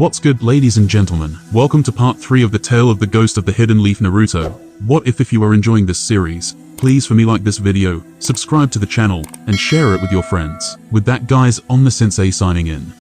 What's good, ladies and gentlemen? Welcome to part 3 of the tale of the ghost of the hidden leaf Naruto. What if you are enjoying this series, please for me like this video, subscribe to the channel, and share it with your friends. With that guys, on the sensei signing in.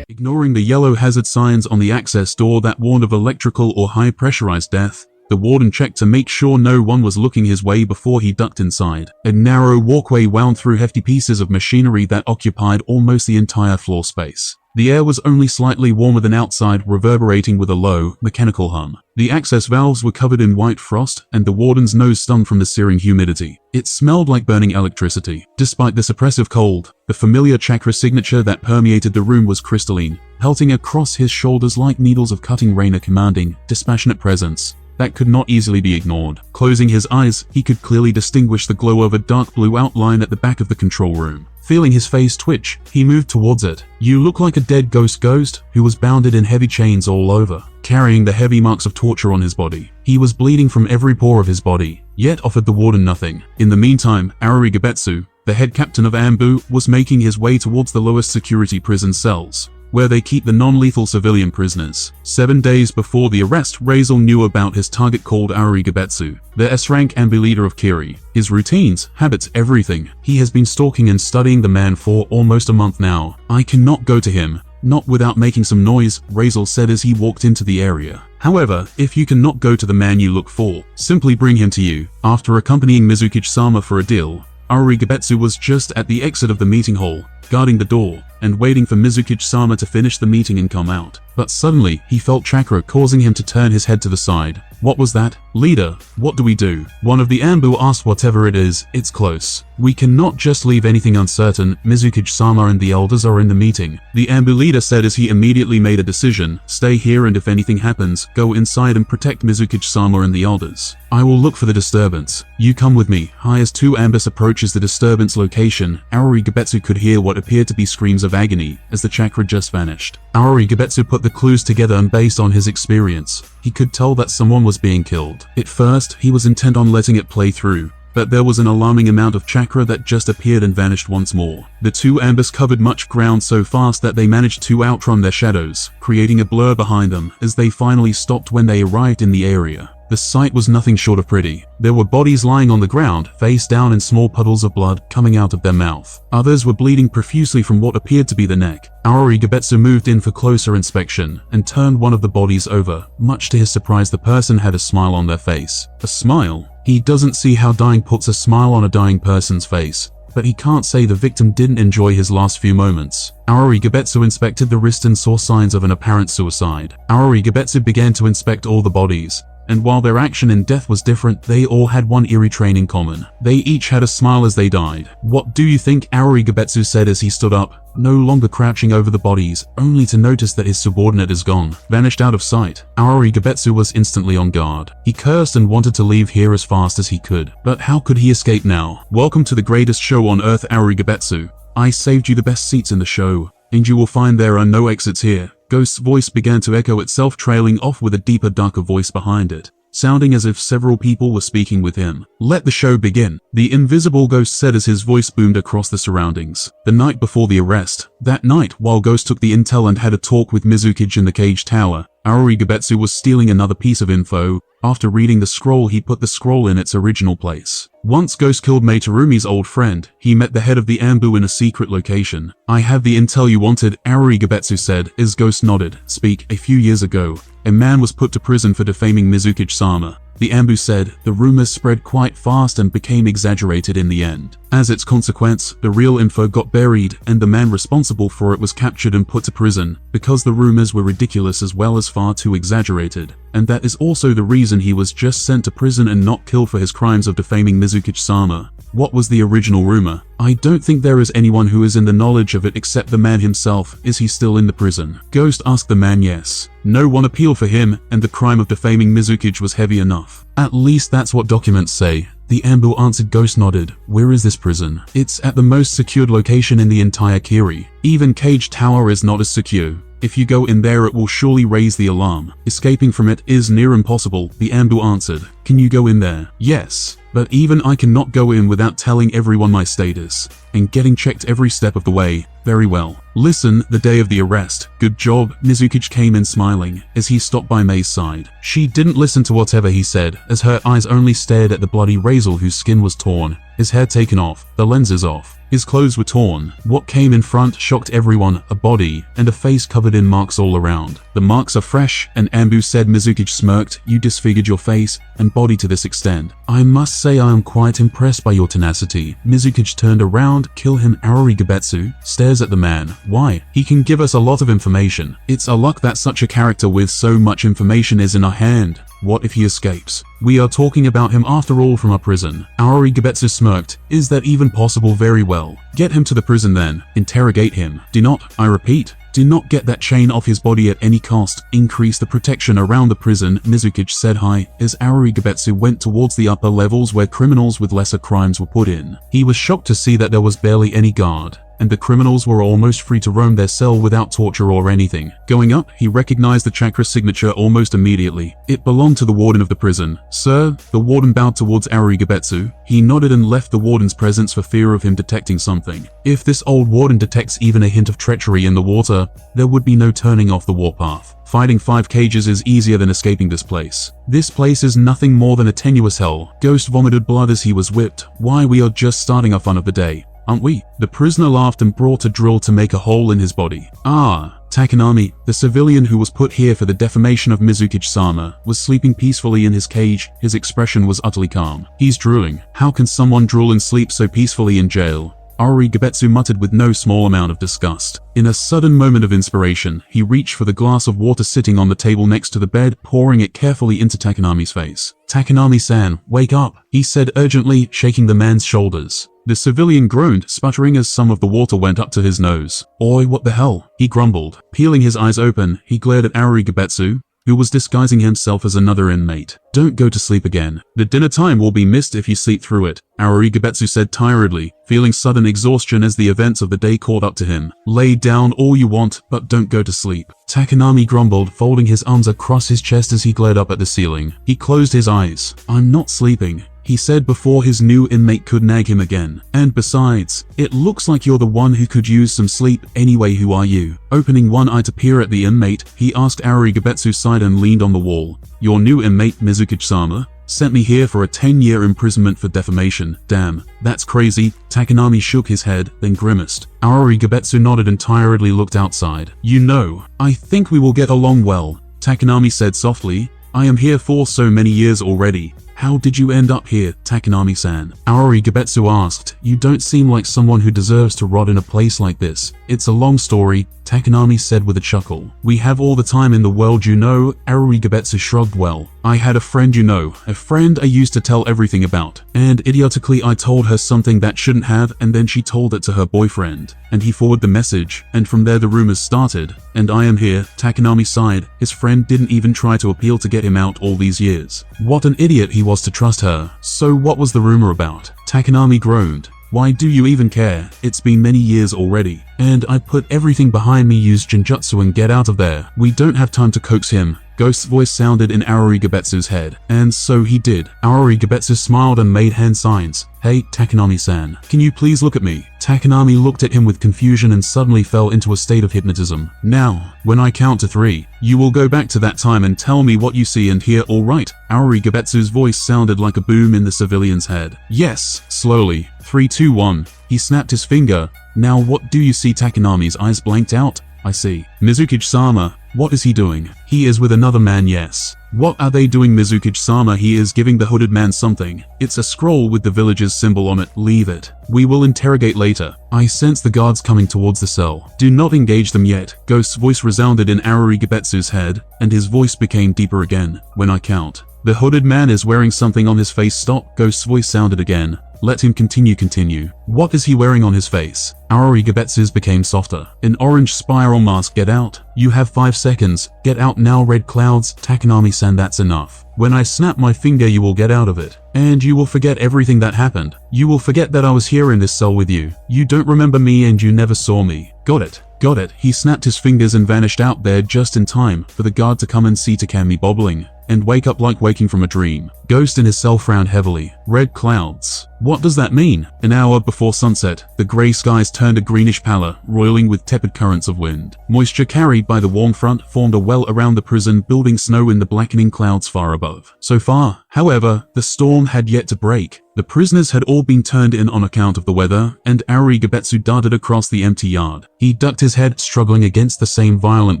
Ignoring the yellow hazard signs on the access door that warned of electrical or high pressurized death, the warden checked to make sure no one was looking his way before he ducked inside. A narrow walkway wound through hefty pieces of machinery that occupied almost the entire floor space. The air was only slightly warmer than outside, reverberating with a low, mechanical hum. The access valves were covered in white frost, and the warden's nose stung from the searing humidity. It smelled like burning electricity. Despite this oppressive cold, the familiar chakra signature that permeated the room was crystalline, pelting across his shoulders like needles of cutting rain, a commanding, dispassionate presence that could not easily be ignored. Closing his eyes, he could clearly distinguish the glow of a dark blue outline at the back of the control room. Feeling his face twitch, he moved towards it. "You look like a dead ghost who was bounded in heavy chains all over, carrying the heavy marks of torture on his body. He was bleeding from every pore of his body, yet offered the warden nothing." In the meantime, Aruigebetsu, the head captain of Ambu, was making his way towards the lowest security prison cells, where they keep the non-lethal civilian prisoners. 7 days before the arrest, Razel knew about his target called Aruigebetsu, the S-rank Ambu leader of Kiri. His routines, habits, everything. He has been stalking and studying the man for almost a month now. "I cannot go to him, not without making some noise," Razel said as he walked into the area. "However, if you cannot go to the man you look for, simply bring him to you." After accompanying Mizukichi-sama for a deal, Aruigebetsu was just at the exit of the meeting hall, guarding the door, and waiting for Mizukichi-sama to finish the meeting and come out. But suddenly, he felt chakra causing him to turn his head to the side. "What was that? Leader, what do we do?" One of the Ambu asked. "Whatever it is, it's close. We cannot just leave anything uncertain. Mizukichi-sama and the elders are in the meeting," the Ambu leader said as he immediately made a decision. "Stay here, and if anything happens, go inside and protect Mizukichi-sama and the elders. I will look for the disturbance. You come with me." As 2 Ambus approaches the disturbance location, Aruigebetsu could hear what appeared to be screams of agony as the chakra just vanished. Aruigebetsu put the clues together, and based on his experience, he could tell that someone was being killed. At first, he was intent on letting it play through, but there was an alarming amount of chakra that just appeared and vanished once more. The 2 Ambus covered much ground so fast that they managed to outrun their shadows, creating a blur behind them as they finally stopped when they arrived in the area. The sight was nothing short of pretty. There were bodies lying on the ground, face down, and small puddles of blood coming out of their mouth. Others were bleeding profusely from what appeared to be the neck. Aruigebetsu moved in for closer inspection and turned one of the bodies over. Much to his surprise, the person had a smile on their face. A smile? He doesn't see how dying puts a smile on a dying person's face, but he can't say the victim didn't enjoy his last few moments. Aruigebetsu inspected the wrist and saw signs of an apparent suicide. Aruigebetsu began to inspect all the bodies, and while their action in death was different, they all had one eerie trait in common. They each had a smile as they died. "What do you think?" Aruigebetsu said as he stood up, no longer crouching over the bodies, only to notice that his subordinate is gone, vanished out of sight. Aruigebetsu was instantly on guard. He cursed and wanted to leave here as fast as he could. But how could he escape now? "Welcome to the greatest show on earth, Aruigebetsu. I saved you the best seats in the show, and you will find there are no exits here." Ghost's voice began to echo itself, trailing off with a deeper, darker voice behind it, sounding as if several people were speaking with him. "Let the show begin," the invisible ghost said as his voice boomed across the surroundings. The night before the arrest. That night, while Ghost took the intel and had a talk with Mizukichi in the cage tower, Aruigebetsu was stealing another piece of info. After reading the scroll, he put the scroll in its original place. Once Ghost killed Meiterumi's old friend, he met the head of the Ambu in a secret location. "I have the intel you wanted," Aruigebetsu said as Ghost nodded. "Speak." "A few years ago, a man was put to prison for defaming Mizukichi-sama," the Ambu said. "The rumors spread quite fast and became exaggerated in the end. As its consequence, the real info got buried, and the man responsible for it was captured and put to prison, because the rumors were ridiculous as well as far too exaggerated. And that is also the reason he was just sent to prison and not killed for his crimes of defaming Mizukichi-sama." "What was the original rumor?" "I don't think there is anyone who is in the knowledge of it except the man himself." "Is he still in the prison?" Ghost asked the man. "Yes. No one appealed for him, and the crime of defaming Mizukichi was heavy enough. At least that's what documents say." The Ambu answered. Ghost nodded. "Where is this prison?" "It's at the most secured location in the entire Kiri. Even Cage Tower is not as secure." If you go in there it will surely raise the alarm. Escaping from it is near impossible, the Ambu answered. Can you go in there? Yes. But even I cannot go in without telling everyone my status and getting checked every step of the way. Very well. Listen, the day of the arrest. Good job. Mizukichi came in smiling as he stopped by Mei's side. She didn't listen to whatever he said as her eyes only stared at the bloody Razel whose skin was torn, his hair taken off, the lenses off. His clothes were torn. What came in front shocked everyone, a body and a face covered in marks all around. The marks are fresh, and Ambu said. Mizukichi smirked. You disfigured your face and body to this extent. I must say I am quite impressed by your tenacity. Mizukichi turned around. Kill him. Aoi Gebetsu stares at the man. Why? He can give us a lot of information. It's a luck that such a character with so much information is in our hand. What if he escapes? We are talking about him after all from a prison. Aoi Gebetsu smirked. Is that even possible? Very well. Get him to the prison then. Interrogate him. Do not, I repeat, do not get that chain off his body at any cost. Increase the protection around the prison. Mizukichi said hi as Aoi Gebetsu went towards the upper levels where criminals with lesser crimes were put in. He was shocked to see that there was barely any guard, and the criminals were almost free to roam their cell without torture or anything. Going up, he recognized the chakra signature almost immediately. It belonged to the warden of the prison. Sir, the warden bowed towards Aoi Gebetsu. He nodded and left the warden's presence for fear of him detecting something. If this old warden detects even a hint of treachery in the water, there would be no turning off the warpath. Fighting 5 cages is easier than escaping this place. This place is nothing more than a tenuous hell. Ghost vomited blood as he was whipped. Why, we are just starting our fun of the day, aren't we? The prisoner laughed and brought a drill to make a hole in his body. Ah, Takanami, the civilian who was put here for the defamation of Mizukichi-sama, was sleeping peacefully in his cage. His expression was utterly calm. He's drooling. How can someone drool and sleep so peacefully in jail? Aoi Gebetsu muttered with no small amount of disgust. In a sudden moment of inspiration, he reached for the glass of water sitting on the table next to the bed, pouring it carefully into Takanami's face. Takanami-san, wake up, he said urgently, shaking the man's shoulders. The civilian groaned, sputtering as some of the water went up to his nose. Oi, what the hell? He grumbled. Peeling his eyes open, he glared at Aoi Gebetsu, who was disguising himself as another inmate. Don't go to sleep again. The dinner time will be missed if you sleep through it, Aoi Gebetsu said tiredly, feeling sudden exhaustion as the events of the day caught up to him. Lay down all you want, but don't go to sleep. Takanami grumbled, folding his arms across his chest as he glared up at the ceiling. He closed his eyes. I'm not sleeping, he said before his new inmate could nag him again. And besides, it looks like you're the one who could use some sleep. Anyway, who are you? Opening one eye to peer at the inmate, he asked Aoi Gebetsu's side and leaned on the wall. Your new inmate, Mizukichi-sama, sent me here for a 10-year imprisonment for defamation. Damn, that's crazy. Takanami shook his head, then grimaced. Aoi Gebetsu nodded and tiredly looked outside. You know, I think we will get along well, Takanami said softly. I am here for so many years already. How did you end up here, Takanami-san? Aoi Gebetsu asked. You don't seem like someone who deserves to rot in a place like this. It's a long story, Takanami said with a chuckle. We have all the time in the world, you know. Aoi Gebetsu shrugged. Well, I had a friend, you know, a friend I used to tell everything about. And idiotically I told her something that shouldn't have, and then she told it to her boyfriend. And he forwarded the message, and from there the rumors started. And I am here. Takanami sighed. His friend didn't even try to appeal to get him out all these years. What an idiot he was to trust her. So what was the rumor about? Takanami groaned. Why do you even care? It's been many years already. And I put everything behind me, use Genjutsu and get out of there. We don't have time to coax him. Ghost's voice sounded in Aoi Gebetsu's head. And so he did. Aoi Gebetsu smiled and made hand signs. Hey, Takanami-san, can you please look at me? Takanami looked at him with confusion and suddenly fell into a state of hypnotism. Now, when I count to 3, you will go back to that time and tell me what you see and hear, all right? Aoi Gebetsu's voice sounded like a boom in the civilian's head. Yes, slowly. 3, 2, 1. He snapped his finger. Now what do you see? Takanami's eyes blanked out. I see. Mizukichi-sama, what is he doing? He is with another man, yes. What are they doing? Mizukichi-sama, he is giving the hooded man something. It's a scroll with the village's symbol on it. Leave it. We will interrogate later. I sense the guards coming towards the cell. Do not engage them yet. Ghost's voice resounded in Aoi Gebetsu's head, and his voice became deeper again. When I count. The hooded man is wearing something on his face. Stop. Ghost's voice sounded again. Let him continue. What is he wearing on his face? Aoi Gebetsu's became softer. An orange spiral mask. Get out. You have 5 seconds. Get out now. Red clouds. Takanami-san, that's enough. When I snap my finger you will get out of it. And you will forget everything that happened. You will forget that I was here in this cell with you. You don't remember me and you never saw me. Got it. Got it. He snapped his fingers and vanished out there just in time for the guard to come and see Takami bobbling and wake up like waking from a dream. Ghost in his cell frowned heavily. Red clouds. What does that mean? An hour before sunset, the grey skies turned a greenish pallor, roiling with tepid currents of wind. Moisture carried by the warm front formed a well around the prison, building snow in the blackening clouds far above. So far, however, the storm had yet to break. The prisoners had all been turned in on account of the weather, and Aoi Gebetsu darted across the empty yard. He ducked his head, struggling against the same violent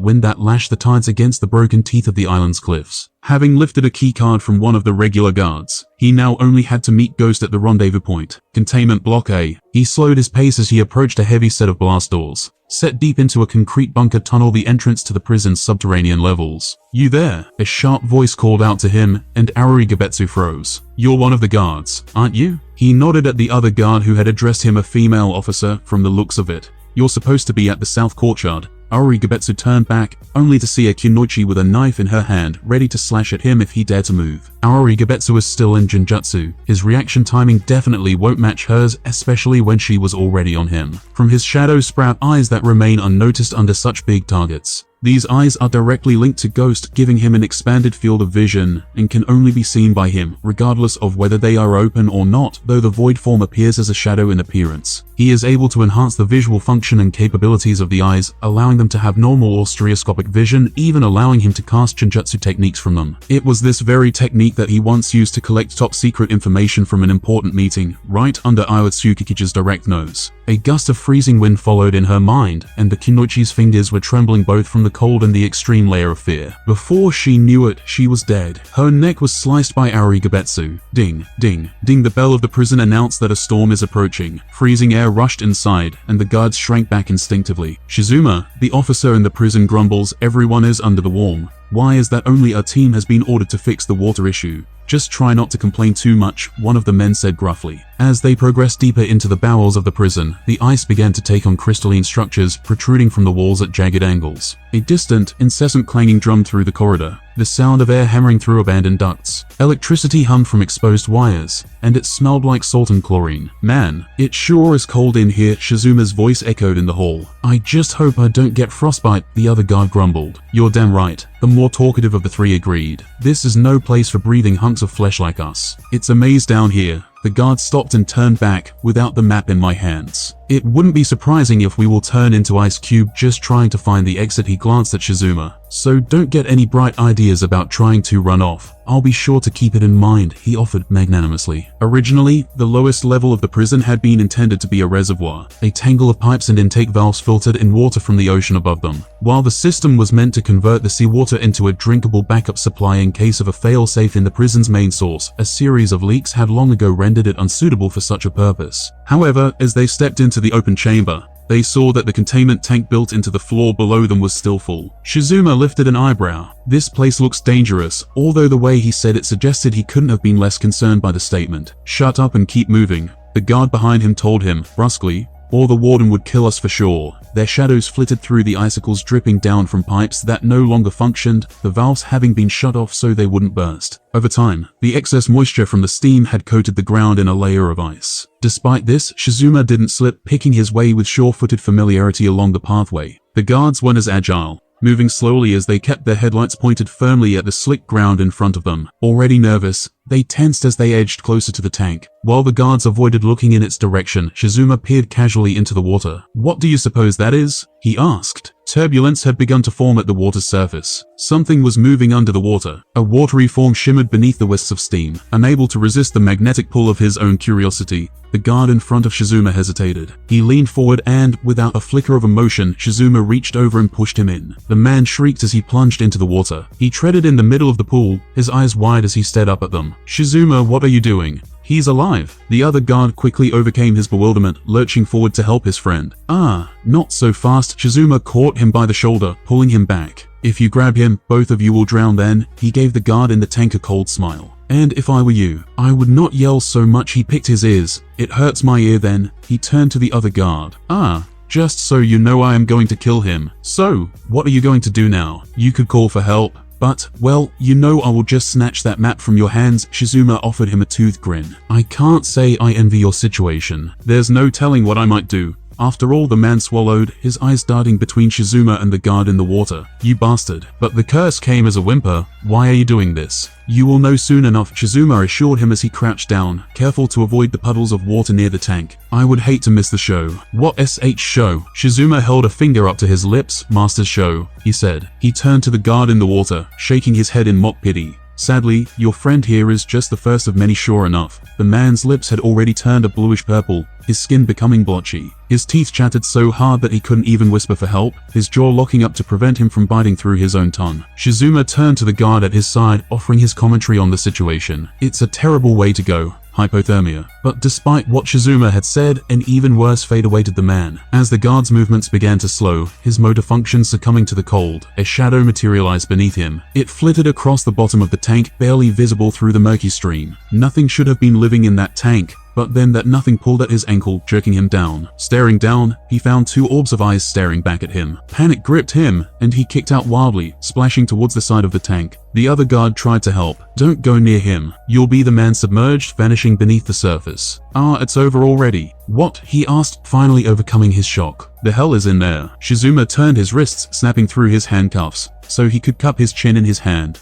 wind that lashed the tides against the broken teeth of the island's cliffs. Having lifted a keycard from one of the regular guards, he now only had to meet Ghost at the rendezvous point. Containment Block A. He slowed his pace as he approached a heavy set of blast doors, set deep into a concrete bunker tunnel, the entrance to the prison's subterranean levels. "You there?" A sharp voice called out to him, and Aoi Gebetsu froze. "You're one of the guards, aren't you?" He nodded at the other guard who had addressed him, a female officer from the looks of it. "You're supposed to be at the south courtyard." Aoi Gebetsu turned back, only to see a kunoichi with a knife in her hand, ready to slash at him if he dared to move. Aoi Gebetsu is still in Genjutsu. His reaction timing definitely won't match hers, especially when she was already on him. From his shadow sprout eyes that remain unnoticed under such big targets. These eyes are directly linked to Ghost, giving him an expanded field of vision, and can only be seen by him, regardless of whether they are open or not, though the void form appears as a shadow in appearance. He is able to enhance the visual function and capabilities of the eyes, allowing them to have normal or stereoscopic vision, even allowing him to cast Genjutsu techniques from them. It was this very technique that he once used to collect top-secret information from an important meeting, right under Tsukikij's direct nose. A gust of freezing wind followed in her mind, and the kunoichi's fingers were trembling both from the cold and the extreme layer of fear. Before she knew it, she was dead. Her neck was sliced by Aoi Gebetsu. Ding, ding, ding. The bell of the prison announced that a storm is approaching. Freezing air rushed inside, and the guards shrank back instinctively. Shizuma, the officer in the prison, grumbles, "Everyone is under the warm. Why is that only our team has been ordered to fix the water issue? Just try not to complain too much," one of the men said gruffly. As they progressed deeper into the bowels of the prison, the ice began to take on crystalline structures protruding from the walls at jagged angles. A distant, incessant clanging drummed through the corridor, the sound of air hammering through abandoned ducts. Electricity hummed from exposed wires, and it smelled like salt and chlorine. "Man, it sure is cold in here," Shizuma's voice echoed in the hall. "I just hope I don't get frostbite," the other guard grumbled. "You're damn right," the more talkative of the three agreed. "This is no place for breathing hunks of flesh like us. It's a maze down here." The guard stopped and turned back, without the map in my hands. "It wouldn't be surprising if we will turn into Ice Cube just trying to find the exit." He glanced at Shizuma. "So don't get any bright ideas about trying to run off. I'll be sure to keep it in mind," he offered magnanimously. Originally, the lowest level of the prison had been intended to be a reservoir. A tangle of pipes and intake valves filtered in water from the ocean above them. While the system was meant to convert the seawater into a drinkable backup supply in case of a fail-safe in the prison's main source, a series of leaks had long ago rendered it unsuitable for such a purpose. However, as they stepped into the open chamber, they saw that the containment tank built into the floor below them was still full. Shizuma lifted an eyebrow. "This place looks dangerous," although the way he said it suggested he couldn't have been less concerned by the statement. "Shut up and keep moving," the guard behind him told him, brusquely, "or the warden would kill us for sure." Their shadows flitted through the icicles dripping down from pipes that no longer functioned, the valves having been shut off so they wouldn't burst. Over time, the excess moisture from the steam had coated the ground in a layer of ice. Despite this, Shizuma didn't slip, picking his way with sure-footed familiarity along the pathway. The guards weren't as agile, moving slowly as they kept their headlights pointed firmly at the slick ground in front of them. Already nervous, they tensed as they edged closer to the tank. While the guards avoided looking in its direction, Shizuma peered casually into the water. "What do you suppose that is?" he asked. Turbulence had begun to form at the water's surface. Something was moving under the water. A watery form shimmered beneath the wisps of steam. Unable to resist the magnetic pull of his own curiosity, the guard in front of Shizuma hesitated. He leaned forward and, without a flicker of emotion, Shizuma reached over and pushed him in. The man shrieked as he plunged into the water. He treaded in the middle of the pool, his eyes wide as he stared up at them. "Shizuma, what are you doing? He's alive." The other guard quickly overcame his bewilderment, lurching forward to help his friend. "Ah, not so fast." Shizuma caught him by the shoulder, pulling him back. "If you grab him, both of you will drown then." He gave the guard in the tank a cold smile. "And if I were you, I would not yell so much." He picked his ears. "It hurts my ear then." He turned to the other guard. "Ah, just so you know, I am going to kill him. So, what are you going to do now? You could call for help. But, well, you know, I will just snatch that map from your hands." Shizuma offered him a toothed grin. "I can't say I envy your situation. There's no telling what I might do." After all, the man swallowed, his eyes darting between Shizuma and the guard in the water. You bastard. But the curse came as a whimper. Why are you doing this? You will know soon enough, Shizuma assured him as he crouched down, careful to avoid the puddles of water near the tank. I would hate to miss the show. What show? Shizuma held a finger up to his lips. Master's show, he said. He turned to the guard in the water, shaking his head in mock pity. Sadly, your friend here is just the first of many. Sure enough, the man's lips had already turned a bluish purple, his skin becoming blotchy. His teeth chattered so hard that he couldn't even whisper for help, his jaw locking up to prevent him from biting through his own tongue. Shizuma turned to the guard at his side, offering his commentary on the situation. It's a terrible way to go. Hypothermia. But despite what Shizuma had said, an even worse fate awaited the man. As the guard's movements began to slow, his motor functions succumbing to the cold, a shadow materialized beneath him. It flitted across the bottom of the tank, barely visible through the murky stream. Nothing should have been living in that tank. But then that nothing pulled at his ankle, jerking him down. Staring down, he found two orbs of eyes staring back at him. Panic gripped him, and he kicked out wildly, splashing towards the side of the tank. The other guard tried to help. Don't go near him. You'll be the man submerged, vanishing beneath the surface. Ah, it's over already. What? He asked, finally overcoming his shock. The hell is in there? Shizuma turned his wrists, snapping through his handcuffs, so he could cup his chin in his hand.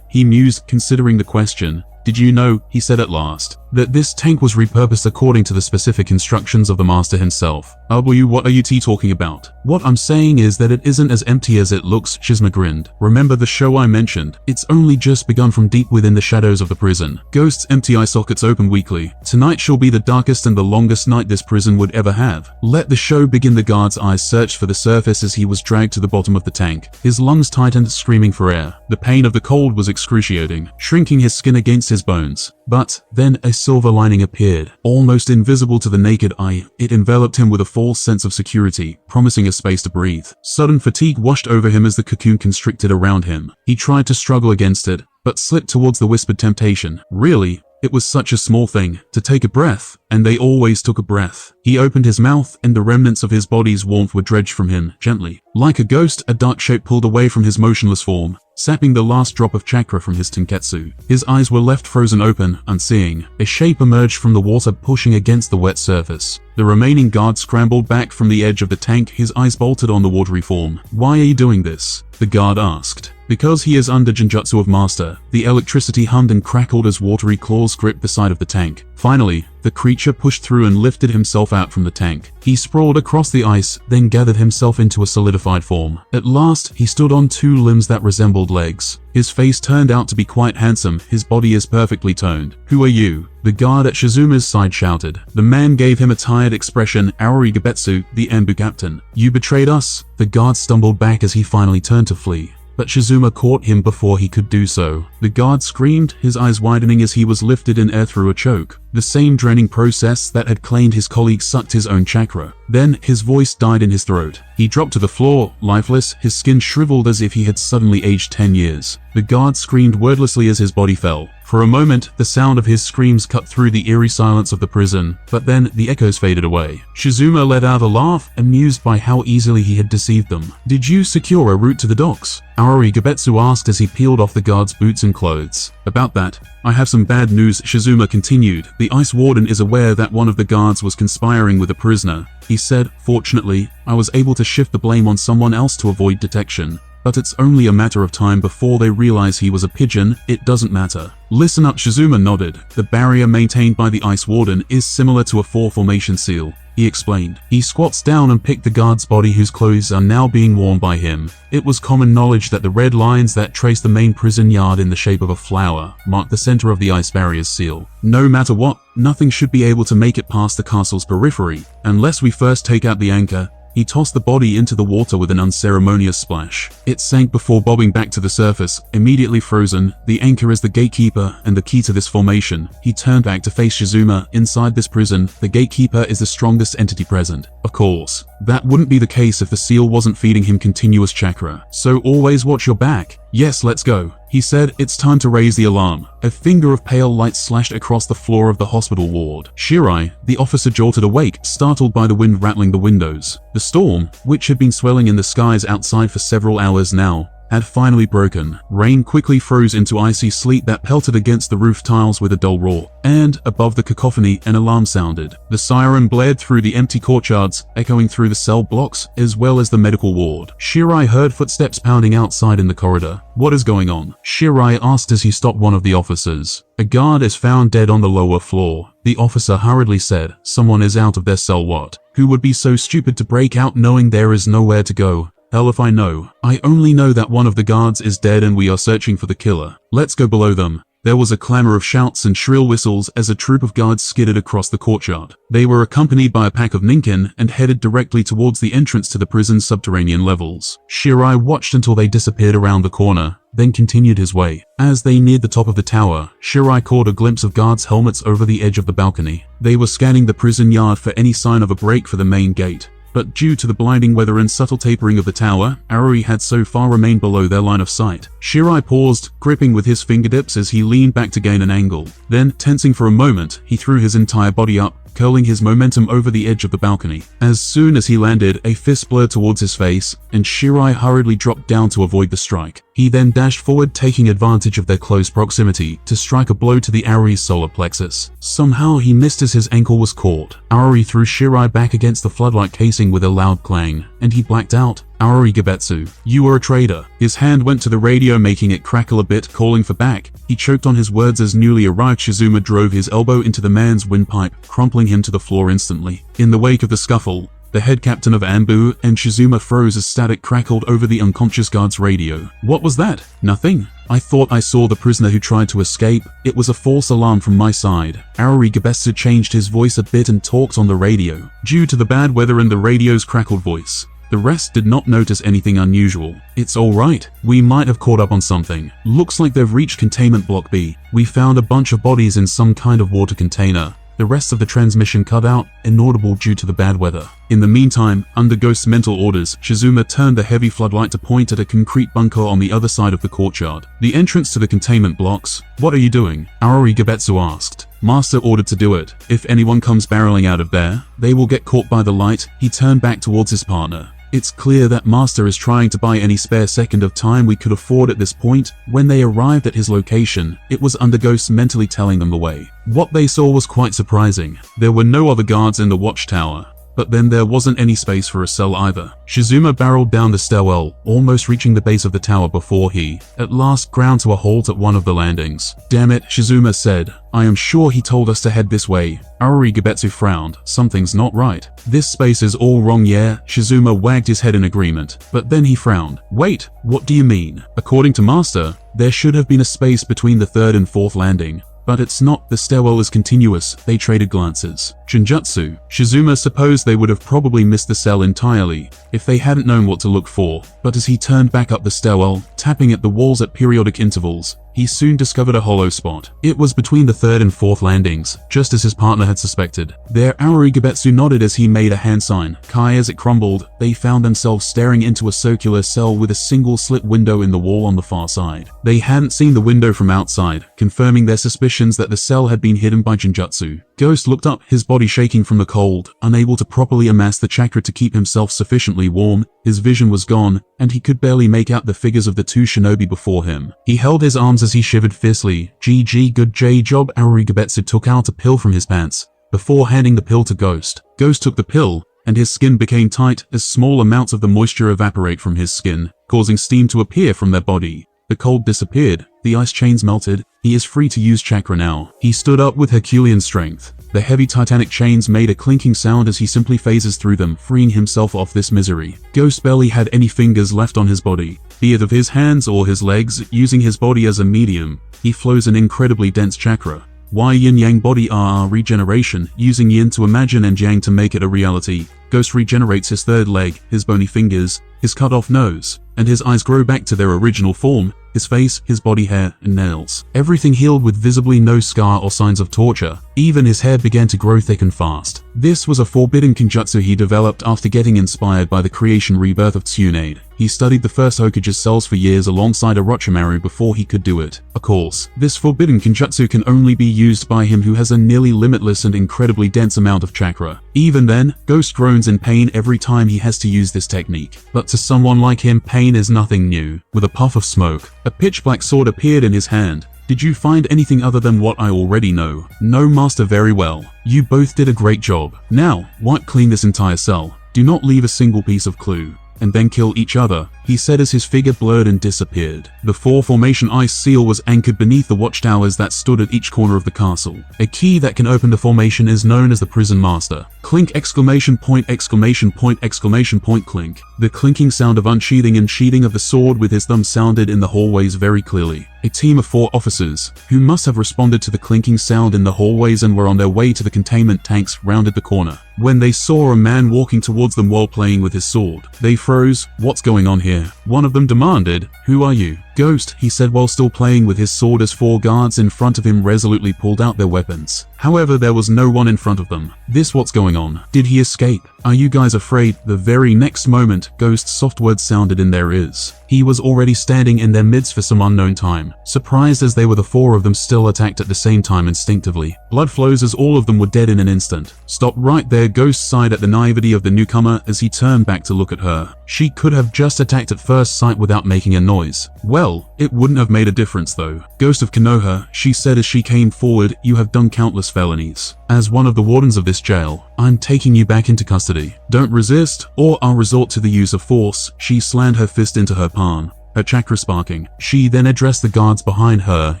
He mused, considering the question. Did you know, he said at last, that this tank was repurposed according to the specific instructions of the master himself? What are you talking about? What I'm saying is that it isn't as empty as it looks, Shizuma grinned. Remember the show I mentioned? It's only just begun from deep within the shadows of the prison. Ghosts' empty eye sockets open weekly. Tonight shall be the darkest and the longest night this prison would ever have. Let the show begin. The guard's eyes searched for the surface as he was dragged to the bottom of the tank. His lungs tightened, screaming for air. The pain of the cold was excruciating, shrinking his skin against his bones. But then a silver lining appeared, almost invisible to the naked eye. It enveloped him with a false sense of security, promising a space to breathe. Sudden fatigue washed over him as the cocoon constricted around him. He tried to struggle against it, but slipped towards the whispered temptation. Really? It was such a small thing, to take a breath, and they always took a breath. He opened his mouth, and the remnants of his body's warmth were dredged from him, gently. Like a ghost, a dark shape pulled away from his motionless form, sapping the last drop of chakra from his tenketsu. His eyes were left frozen open, unseeing. A shape emerged from the water, pushing against the wet surface. The remaining guard scrambled back from the edge of the tank, his eyes bolted on the watery form. Why are you doing this? The guard asked. Because he is under Genjutsu of Master. The electricity hummed and crackled as watery claws gripped the side of the tank. Finally, the creature pushed through and lifted himself out from the tank. He sprawled across the ice, then gathered himself into a solidified form. At last, he stood on two limbs that resembled legs. His face turned out to be quite handsome, his body is perfectly toned. Who are you? The guard at Shizuma's side shouted. The man gave him a tired expression. Aoi Gebetsu, the Anbu captain. You betrayed us? The guard stumbled back as he finally turned to flee. But Shizuma caught him before he could do so. The guard screamed, his eyes widening as he was lifted in air through a choke. The same draining process that had claimed his colleague sucked his own chakra. Then, his voice died in his throat. He dropped to the floor, lifeless, his skin shriveled as if he had suddenly aged 10 years. The guard screamed wordlessly as his body fell. For a moment, the sound of his screams cut through the eerie silence of the prison, but then the echoes faded away. Shizuma let out a laugh, amused by how easily he had deceived them. Did you secure a route to the docks? Aoi Gebetsu asked as he peeled off the guard's boots and clothes. About that, I have some bad news, Shizuma continued. The ice warden is aware that one of the guards was conspiring with a prisoner. He said, fortunately, I was able to shift the blame on someone else to avoid detection. But it's only a matter of time before they realize he was a pigeon. It doesn't matter. Listen up, Shizuma nodded. The barrier maintained by the Ice Warden is similar to a 4-formation seal, he explained. He squats down and picked the guard's body whose clothes are now being worn by him. It was common knowledge that the red lines that trace the main prison yard in the shape of a flower marked the center of the ice barrier's seal. No matter what, nothing should be able to make it past the castle's periphery, unless we first take out the anchor. He tossed the body into the water with an unceremonious splash. It sank before bobbing back to the surface, immediately frozen. The anchor is the gatekeeper and the key to this formation. He turned back to face Shizuma. Inside this prison, the gatekeeper is the strongest entity present. Of course, that wouldn't be the case if the seal wasn't feeding him continuous chakra. So always watch your back. Yes, let's go. He said, it's time to raise the alarm. A finger of pale light slashed across the floor of the hospital ward. Shirai, the officer, jolted awake, startled by the wind rattling the windows. The storm, which had been swelling in the skies outside for several hours now, had finally broken. Rain quickly froze into icy sleet that pelted against the roof tiles with a dull roar, and, above the cacophony, an alarm sounded. The siren blared through the empty courtyards, echoing through the cell blocks, as well as the medical ward. Shirai heard footsteps pounding outside in the corridor. "What is going on?" Shirai asked as he stopped one of the officers. "A guard is found dead on the lower floor," the officer hurriedly said. "Someone is out of their cell." "What? Who would be so stupid to break out knowing there is nowhere to go?" "Hell if I know. I only know that one of the guards is dead and we are searching for the killer. Let's go below them." There was a clamor of shouts and shrill whistles as a troop of guards skidded across the courtyard. They were accompanied by a pack of Ninkin and headed directly towards the entrance to the prison's subterranean levels. Shirai watched until they disappeared around the corner, then continued his way. As they neared the top of the tower, Shirai caught a glimpse of guards' helmets over the edge of the balcony. They were scanning the prison yard for any sign of a break for the main gate. But due to the blinding weather and subtle tapering of the tower, Arui had so far remained below their line of sight. Shirai paused, gripping with his fingertips as he leaned back to gain an angle. Then, tensing for a moment, he threw his entire body up, curling his momentum over the edge of the balcony. As soon as he landed, a fist blurred towards his face, and Shirai hurriedly dropped down to avoid the strike. He then dashed forward, taking advantage of their close proximity, to strike a blow to the Auri's solar plexus. Somehow he missed as his ankle was caught. Auri threw Shirai back against the floodlight casing with a loud clang, and he blacked out. "Auri Gebetsu, you are a traitor." His hand went to the radio, making it crackle a bit, calling for back. He choked on his words as newly arrived Shizuma drove his elbow into the man's windpipe, crumpling him to the floor instantly. In the wake of the scuffle, the head captain of Anbu and Shizuma froze as static crackled over the unconscious guard's radio. "What was that?" "Nothing. I thought I saw the prisoner who tried to escape. It was a false alarm from my side." Auri Gebetsu changed his voice a bit and talked on the radio. Due to the bad weather and the radio's crackled voice, the rest did not notice anything unusual. "It's alright. We might have caught up on something. Looks like they've reached containment block B. We found a bunch of bodies in some kind of water container." The rest of the transmission cut out, inaudible due to the bad weather. In the meantime, under Ghost's mental orders, Shizuma turned the heavy floodlight to point at a concrete bunker on the other side of the courtyard. "The entrance to the containment blocks. What are you doing?" Auri Gebetsu asked. "Master ordered to do it. If anyone comes barreling out of there, they will get caught by the light." He turned back towards his partner. "It's clear that Master is trying to buy any spare second of time we could afford at this point." When they arrived at his location, it was under Ghost mentally telling them the way. What they saw was quite surprising. There were no other guards in the watchtower, but then there wasn't any space for a cell either. Shizuma barreled down the stairwell, almost reaching the base of the tower before he, at last, ground to a halt at one of the landings. "Damn it," Shizuma said. "I am sure he told us to head this way." Auri Gebetsu frowned. "Something's not right. This space is all wrong, yeah?" Shizuma wagged his head in agreement, but then he frowned. "Wait, what do you mean? According to Master, there should have been a space between the third and fourth landing. But it's not. The stairwell is continuous." They traded glances. Jinjutsu. Shizuma supposed they would have probably missed the cell entirely if they hadn't known what to look for, but as he turned back up the stairwell, tapping at the walls at periodic intervals, he soon discovered a hollow spot. It was between the third and fourth landings, just as his partner had suspected. There, Auri Gebetsu nodded as he made a hand sign. Kai, as it crumbled, they found themselves staring into a circular cell with a single slit window in the wall on the far side. They hadn't seen the window from outside, confirming their suspicions that the cell had been hidden by Jinjutsu. Ghost looked up, his body shaking from the cold, unable to properly amass the chakra to keep himself sufficiently warm. His vision was gone, and he could barely make out the figures of the two shinobi before him. He held his arms as he shivered fiercely. "GG, good J job." Auri Gebetsu took out a pill from his pants, before handing the pill to Ghost. Ghost took the pill, and his skin became tight as small amounts of the moisture evaporate from his skin, causing steam to appear from their body. The cold disappeared, the ice chains melted. He is free to use chakra now. He stood up with Herculean strength. The heavy titanic chains made a clinking sound as he simply phases through them, freeing himself off this misery. Ghost barely had any fingers left on his body, be it of his hands or his legs. Using his body as a medium, he flows an incredibly dense chakra. Why yin-yang body regeneration, using yin to imagine and yang to make it a reality. Ghost regenerates his third leg, his bony fingers, his cut-off nose, and his eyes grow back to their original form, his face, his body hair, and nails. Everything healed with visibly no scar or signs of torture. Even his hair began to grow thick and fast. This was a forbidden Kenjutsu he developed after getting inspired by the creation rebirth of Tsunade. He studied the first Hokage's cells for years alongside Orochimaru before he could do it. Of course, this forbidden Kenjutsu can only be used by him who has a nearly limitless and incredibly dense amount of chakra. Even then, Ghost groans in pain every time he has to use this technique. But to someone like him, pain is nothing new. With a puff of smoke, a pitch-black sword appeared in his hand. Did you find anything other than what I already know? No, master, very well. You both did a great job. Now, wipe clean this entire cell. Do not leave a single piece of clue. And then kill each other, he said as his figure blurred and disappeared. The 4-formation ice seal was anchored beneath the watchtowers that stood at each corner of the castle. A key that can open the formation is known as the Prison Master. Clink! Exclamation point! Exclamation point! Exclamation point! Clink! The clinking sound of unsheathing and sheathing of the sword with his thumb sounded in the hallways very clearly. A team of 4 officers, who must have responded to the clinking sound in the hallways and were on their way to the containment tanks, rounded the corner. When they saw a man walking towards them while playing with his sword, they froze. What's going on here? One of them demanded, "Who are you?" "Ghost," he said while still playing with his sword as 4 guards in front of him resolutely pulled out their weapons. However, there was no one in front of them. What's going on? Did he escape? Are you guys afraid? The very next moment, Ghost's soft words sounded in their ears. He was already standing in their midst for some unknown time. Surprised as they were, the 4 of them still attacked at the same time instinctively. Blood flows as all of them were dead in an instant. Stop right there, Ghost sighed at the naivety of the newcomer as he turned back to look at her. She could have just attacked at first sight without making a noise. Well, it wouldn't have made a difference though. Ghost of Konoha, she said as she came forward, you have done countless felonies. As one of the wardens of this jail, I'm taking you back into custody. Don't resist, or I'll resort to the use of force. She slammed her fist into her palm, her chakra sparking. She then addressed the guards behind her.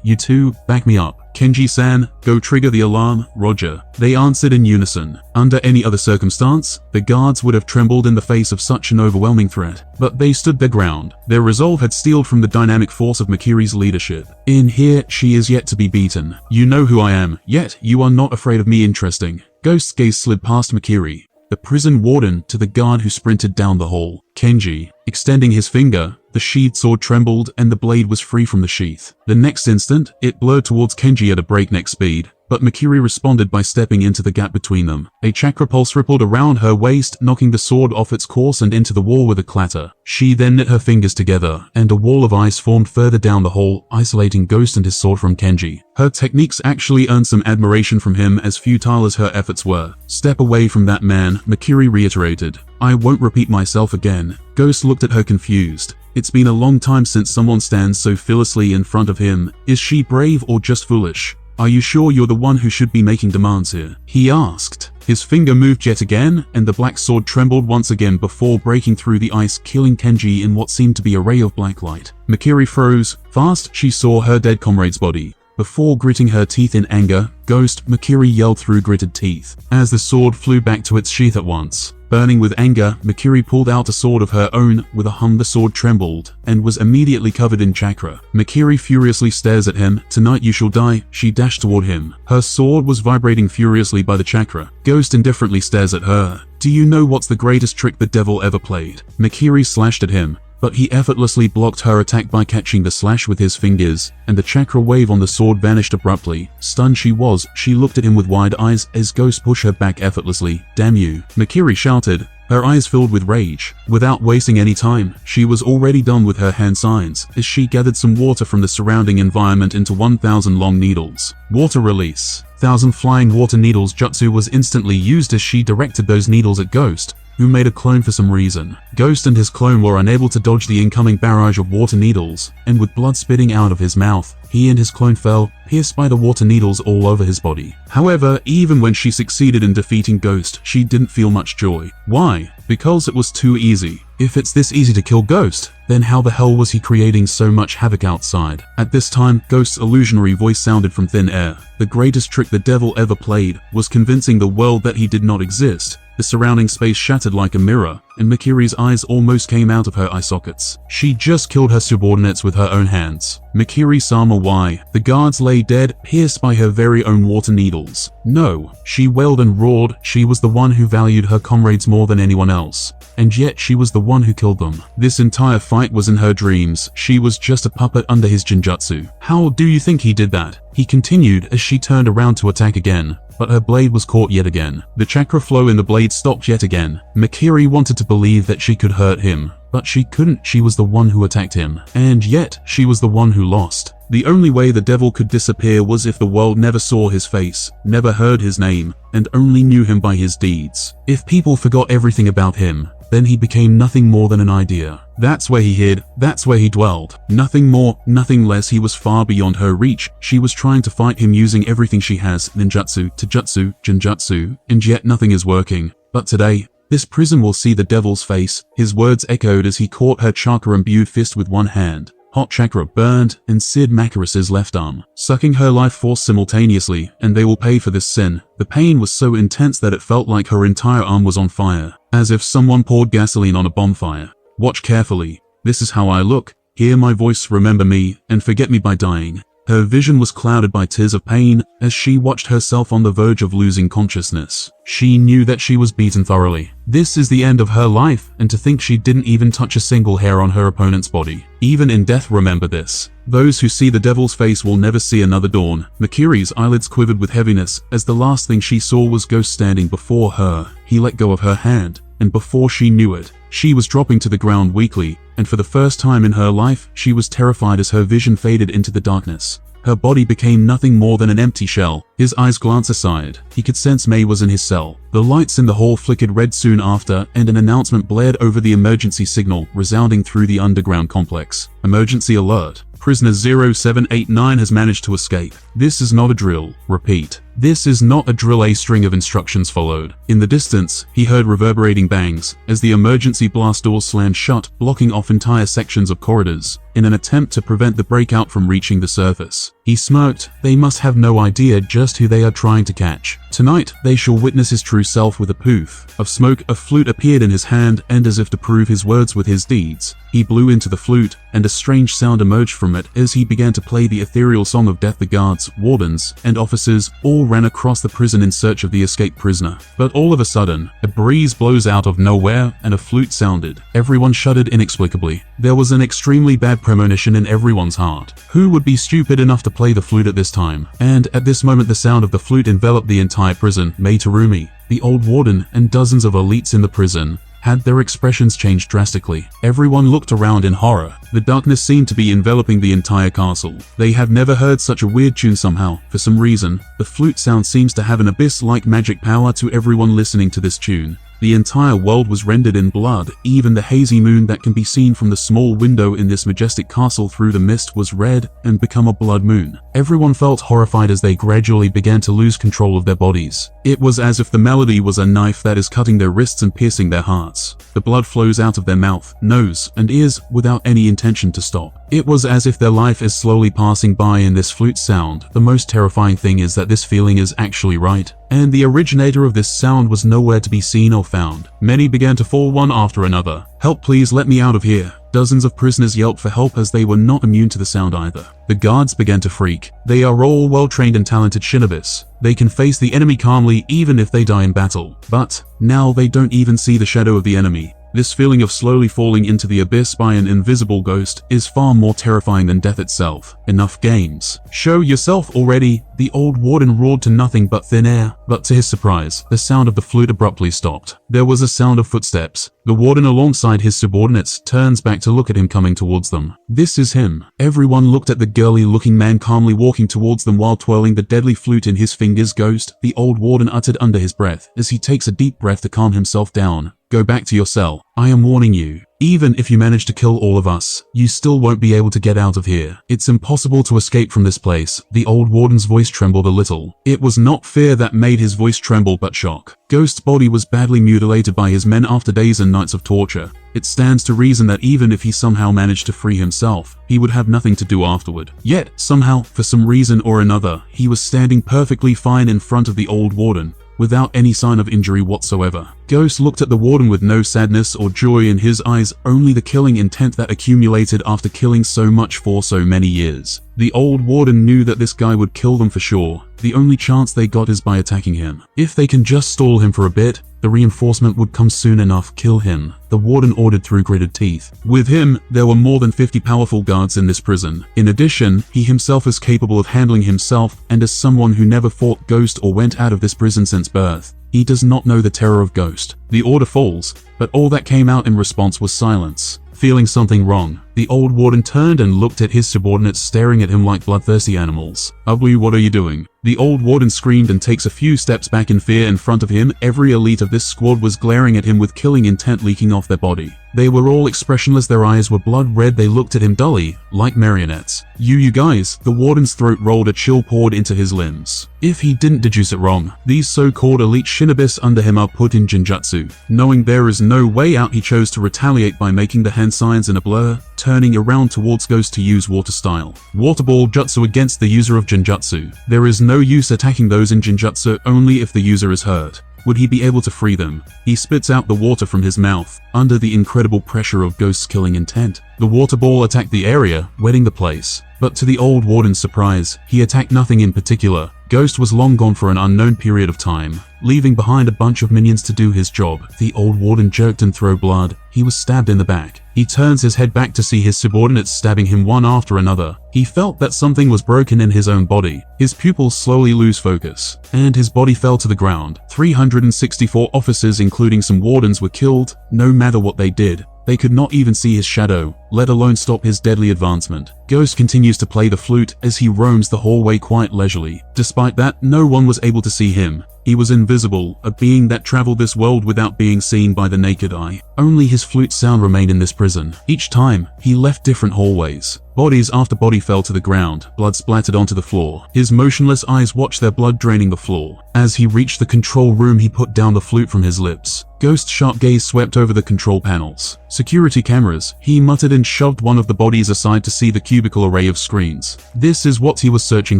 You two, back me up. Kenji-san, go trigger the alarm. Roger. They answered in unison. Under any other circumstance, the guards would have trembled in the face of such an overwhelming threat. But they stood their ground. Their resolve had steeled from the dynamic force of Mikiri's leadership. In here, she is yet to be beaten. You know who I am, yet you are not afraid of me. Interesting. Ghost's gaze slid past Mikiri, the prison warden, to the guard who sprinted down the hall. Kenji, extending his finger, the sheathed sword trembled and the blade was free from the sheath. The next instant, it blurred towards Kenji at a breakneck speed, but Mikiri responded by stepping into the gap between them. A chakra pulse rippled around her waist, knocking the sword off its course and into the wall with a clatter. She then knit her fingers together, and a wall of ice formed further down the hall, isolating Ghost and his sword from Kenji. Her techniques actually earned some admiration from him, as futile as her efforts were. Step away from that man, Mikiri reiterated. I won't repeat myself again. Ghost looked at her confused. It's been a long time since someone stands so fearlessly in front of him. Is she brave or just foolish? Are you sure you're the one who should be making demands here? He asked. His finger moved yet again, and the black sword trembled once again before breaking through the ice, killing Kenji in what seemed to be a ray of black light. Mikiri froze. Fast, she saw her dead comrade's body. Before gritting her teeth in anger, Ghost, Mikiri yelled through gritted teeth, as the sword flew back to its sheath at once. Burning with anger, Mikiri pulled out a sword of her own. With a hum, the sword trembled, and was immediately covered in chakra. Mikiri furiously stares at him. Tonight you shall die. She dashed toward him. Her sword was vibrating furiously by the chakra. Ghost indifferently stares at her. Do you know what's the greatest trick the devil ever played? Mikiri slashed at him, but he effortlessly blocked her attack by catching the slash with his fingers, and the chakra wave on the sword vanished abruptly. Stunned she looked at him with wide eyes as Ghost pushed her back effortlessly. Damn you! Mikiri shouted, her eyes filled with rage. Without wasting any time, she was already done with her hand signs, as she gathered some water from the surrounding environment into 1,000 long needles. Water release. 1,000 flying water needles jutsu was instantly used as she directed those needles at Ghost, who made a clone for some reason. Ghost and his clone were unable to dodge the incoming barrage of water needles, and with blood spitting out of his mouth, he and his clone fell, pierced by the water needles all over his body. However, even when she succeeded in defeating Ghost, she didn't feel much joy. Why? Because it was too easy. If it's this easy to kill Ghost, then how the hell was he creating so much havoc outside? At this time, Ghost's illusionary voice sounded from thin air. The greatest trick the devil ever played was convincing the world that he did not exist. The surrounding space shattered like a mirror, and Mikiri's eyes almost came out of her eye sockets. She just killed her subordinates with her own hands. Mikiri-sama, why? The guards lay dead, pierced by her very own water needles. No, she wailed and roared. She was the one who valued her comrades more than anyone else, and yet she was the one who killed them. This entire fight was in her dreams. She was just a puppet under his genjutsu. How do you think he did that? He continued as she turned around to attack again. but her blade was caught yet again. The chakra flow in the blade stopped yet again. Mikiri wanted to believe that she could hurt him, but she couldn't. She was the one who attacked him, and yet she was the one who lost. The only way the devil could disappear was if the world never saw his face, never heard his name, and only knew him by his deeds. If people forgot everything about him, then he became nothing more than an idea. That's where he hid, that's where he dwelled. Nothing more, nothing less. He was far beyond her reach. She was trying to fight him using everything she has, ninjutsu, taijutsu, jinjutsu, and yet nothing is working. But today, this prison will see the devil's face. His words echoed as he caught her chakra-imbued fist with one hand. Hot chakra burned in Sid Makaras's left arm, sucking her life force simultaneously, and they will pay for this sin. The pain was so intense that it felt like her entire arm was on fire, as if someone poured gasoline on a bonfire. Watch carefully. This is how I look. Hear my voice, remember me, and forget me by dying. Her vision was clouded by tears of pain as she watched herself on the verge of losing consciousness. She knew that she was beaten thoroughly. This is the end of her life, and to think she didn't even touch a single hair on her opponent's body. Even in death, remember this. Those who see the devil's face will never see another dawn. Mikiri's eyelids quivered with heaviness as the last thing she saw was Ghost standing before her. He let go of her hand, and before she knew it, she was dropping to the ground weakly, and for the first time in her life, she was terrified as her vision faded into the darkness. Her body became nothing more than an empty shell. His eyes glanced aside. He could sense May was in his cell. The lights in the hall flickered red soon after, and an announcement blared over the emergency signal, resounding through the underground complex. Emergency alert. Prisoner 0789 has managed to escape. This is not a drill. Repeat. This is not a drill. A string of instructions followed. In the distance, he heard reverberating bangs as the emergency blast doors slammed shut, blocking off entire sections of corridors, in an attempt to prevent the breakout from reaching the surface. He smirked. They must have no idea just who they are trying to catch. Tonight, they shall witness his true self. With a poof of smoke, a flute appeared in his hand, and as if to prove his words with his deeds, he blew into the flute, and a strange sound emerged from it as he began to play the ethereal song of death. The guards, wardens, and officers all ran across the prison in search of the escaped prisoner. But all of a sudden, a breeze blows out of nowhere, and a flute sounded. Everyone shuddered inexplicably. There was an extremely bad premonition in everyone's heart. Who would be stupid enough to play the flute at this time? And at this moment, the sound of the flute enveloped the entire prison. Mei Terumi, the old warden, and dozens of elites in the prison had their expressions changed drastically. Everyone looked around in horror. The darkness seemed to be enveloping the entire castle. They have never heard such a weird tune somehow. For some reason, the flute sound seems to have an abyss-like magic power to everyone listening to this tune. The entire world was rendered in blood. Even the hazy moon that can be seen from the small window in this majestic castle through the mist was red and become a blood moon. Everyone felt horrified as they gradually began to lose control of their bodies. It was as if the melody was a knife that is cutting their wrists and piercing their hearts. The blood flows out of their mouth, nose, and ears without any intention to stop. It was as if their life is slowly passing by in this flute sound. The most terrifying thing is that this feeling is actually right, and the originator of this sound was nowhere to be seen or found. Many began to fall one after another. "Help, please, let me out of here." Dozens of prisoners yelped for help as they were not immune to the sound either. The guards began to freak. They are all well-trained and talented shinobis. They can face the enemy calmly even if they die in battle. But now they don't even see the shadow of the enemy. This feeling of slowly falling into the abyss by an invisible ghost is far more terrifying than death itself. Enough games. Show yourself already. The old warden roared to nothing but thin air. But to his surprise, the sound of the flute abruptly stopped. There was a sound of footsteps. The warden alongside his subordinates turns back to look at him coming towards them. This is him. Everyone looked at the girly-looking man calmly walking towards them while twirling the deadly flute in his fingers. "Ghost," the old warden uttered under his breath as he takes a deep breath to calm himself down. "Go back to your cell. I am warning you. Even if you manage to kill all of us, you still won't be able to get out of here. It's impossible to escape from this place." The old warden's voice trembled a little. It was not fear that made his voice tremble, but shock. Ghost's body was badly mutilated by his men after days and nights of torture. It stands to reason that even if he somehow managed to free himself, he would have nothing to do afterward. Yet, somehow, for some reason or another, he was standing perfectly fine in front of the old warden, without any sign of injury whatsoever. Ghost looked at the warden with no sadness or joy in his eyes, only the killing intent that accumulated after killing so much for so many years. The old warden knew that this guy would kill them for sure. The only chance they got is by attacking him. If they can just stall him for a bit, The reinforcement would come soon enough. Kill him, the warden ordered through gritted teeth. With him, there were more than 50 powerful guards in this prison. In addition, he himself is capable of handling himself, and as someone who never fought Ghost or went out of this prison since birth, he does not know the terror of Ghost. The order falls, but all that came out in response was silence. Feeling something wrong, the old warden turned and looked at his subordinates staring at him like bloodthirsty animals. "Ugly, what are you doing?" The old warden screamed and takes a few steps back in fear. In front of him, every elite of this squad was glaring at him with killing intent leaking off their body. They were all expressionless, their eyes were blood red, they looked at him dully, like marionettes. You guys," the warden's throat rolled, a chill poured into his limbs. If he didn't deduce it wrong, these so-called elite shinobis under him are put in genjutsu. Knowing there is no way out, he chose to retaliate by making the hand signs in a blur, turning around towards Ghost to use water style. Water ball jutsu against the user of genjutsu. There is no use attacking those in genjutsu, only if the user is hurt. Would he be able to free them? He spits out the water from his mouth, under the incredible pressure of Ghost's killing intent. The water ball attacked the area, wetting the place. But to the old warden's surprise, he attacked nothing in particular. Ghost was long gone for an unknown period of time, leaving behind a bunch of minions to do his job. The old warden jerked and threw blood. He was stabbed in the back. He turns his head back to see his subordinates stabbing him one after another. He felt that something was broken in his own body. His pupils slowly lose focus, and his body fell to the ground. 364 officers, including some wardens, were killed. No matter what they did, they could not even see his shadow, let alone stop his deadly advancement. Ghost continues to play the flute as he roams the hallway quite leisurely. Despite that, no one was able to see him. He was invisible, a being that traveled this world without being seen by the naked eye. Only his flute sound remained in this prison. Each time, he left different hallways. Bodies after body fell to the ground, blood splattered onto the floor. His motionless eyes watched their blood draining the floor. As he reached the control room, he put down the flute from his lips. Ghost's sharp gaze swept over the control panels. Security cameras, he muttered and shoved one of the bodies aside to see the cubicle array of screens. This is what he was searching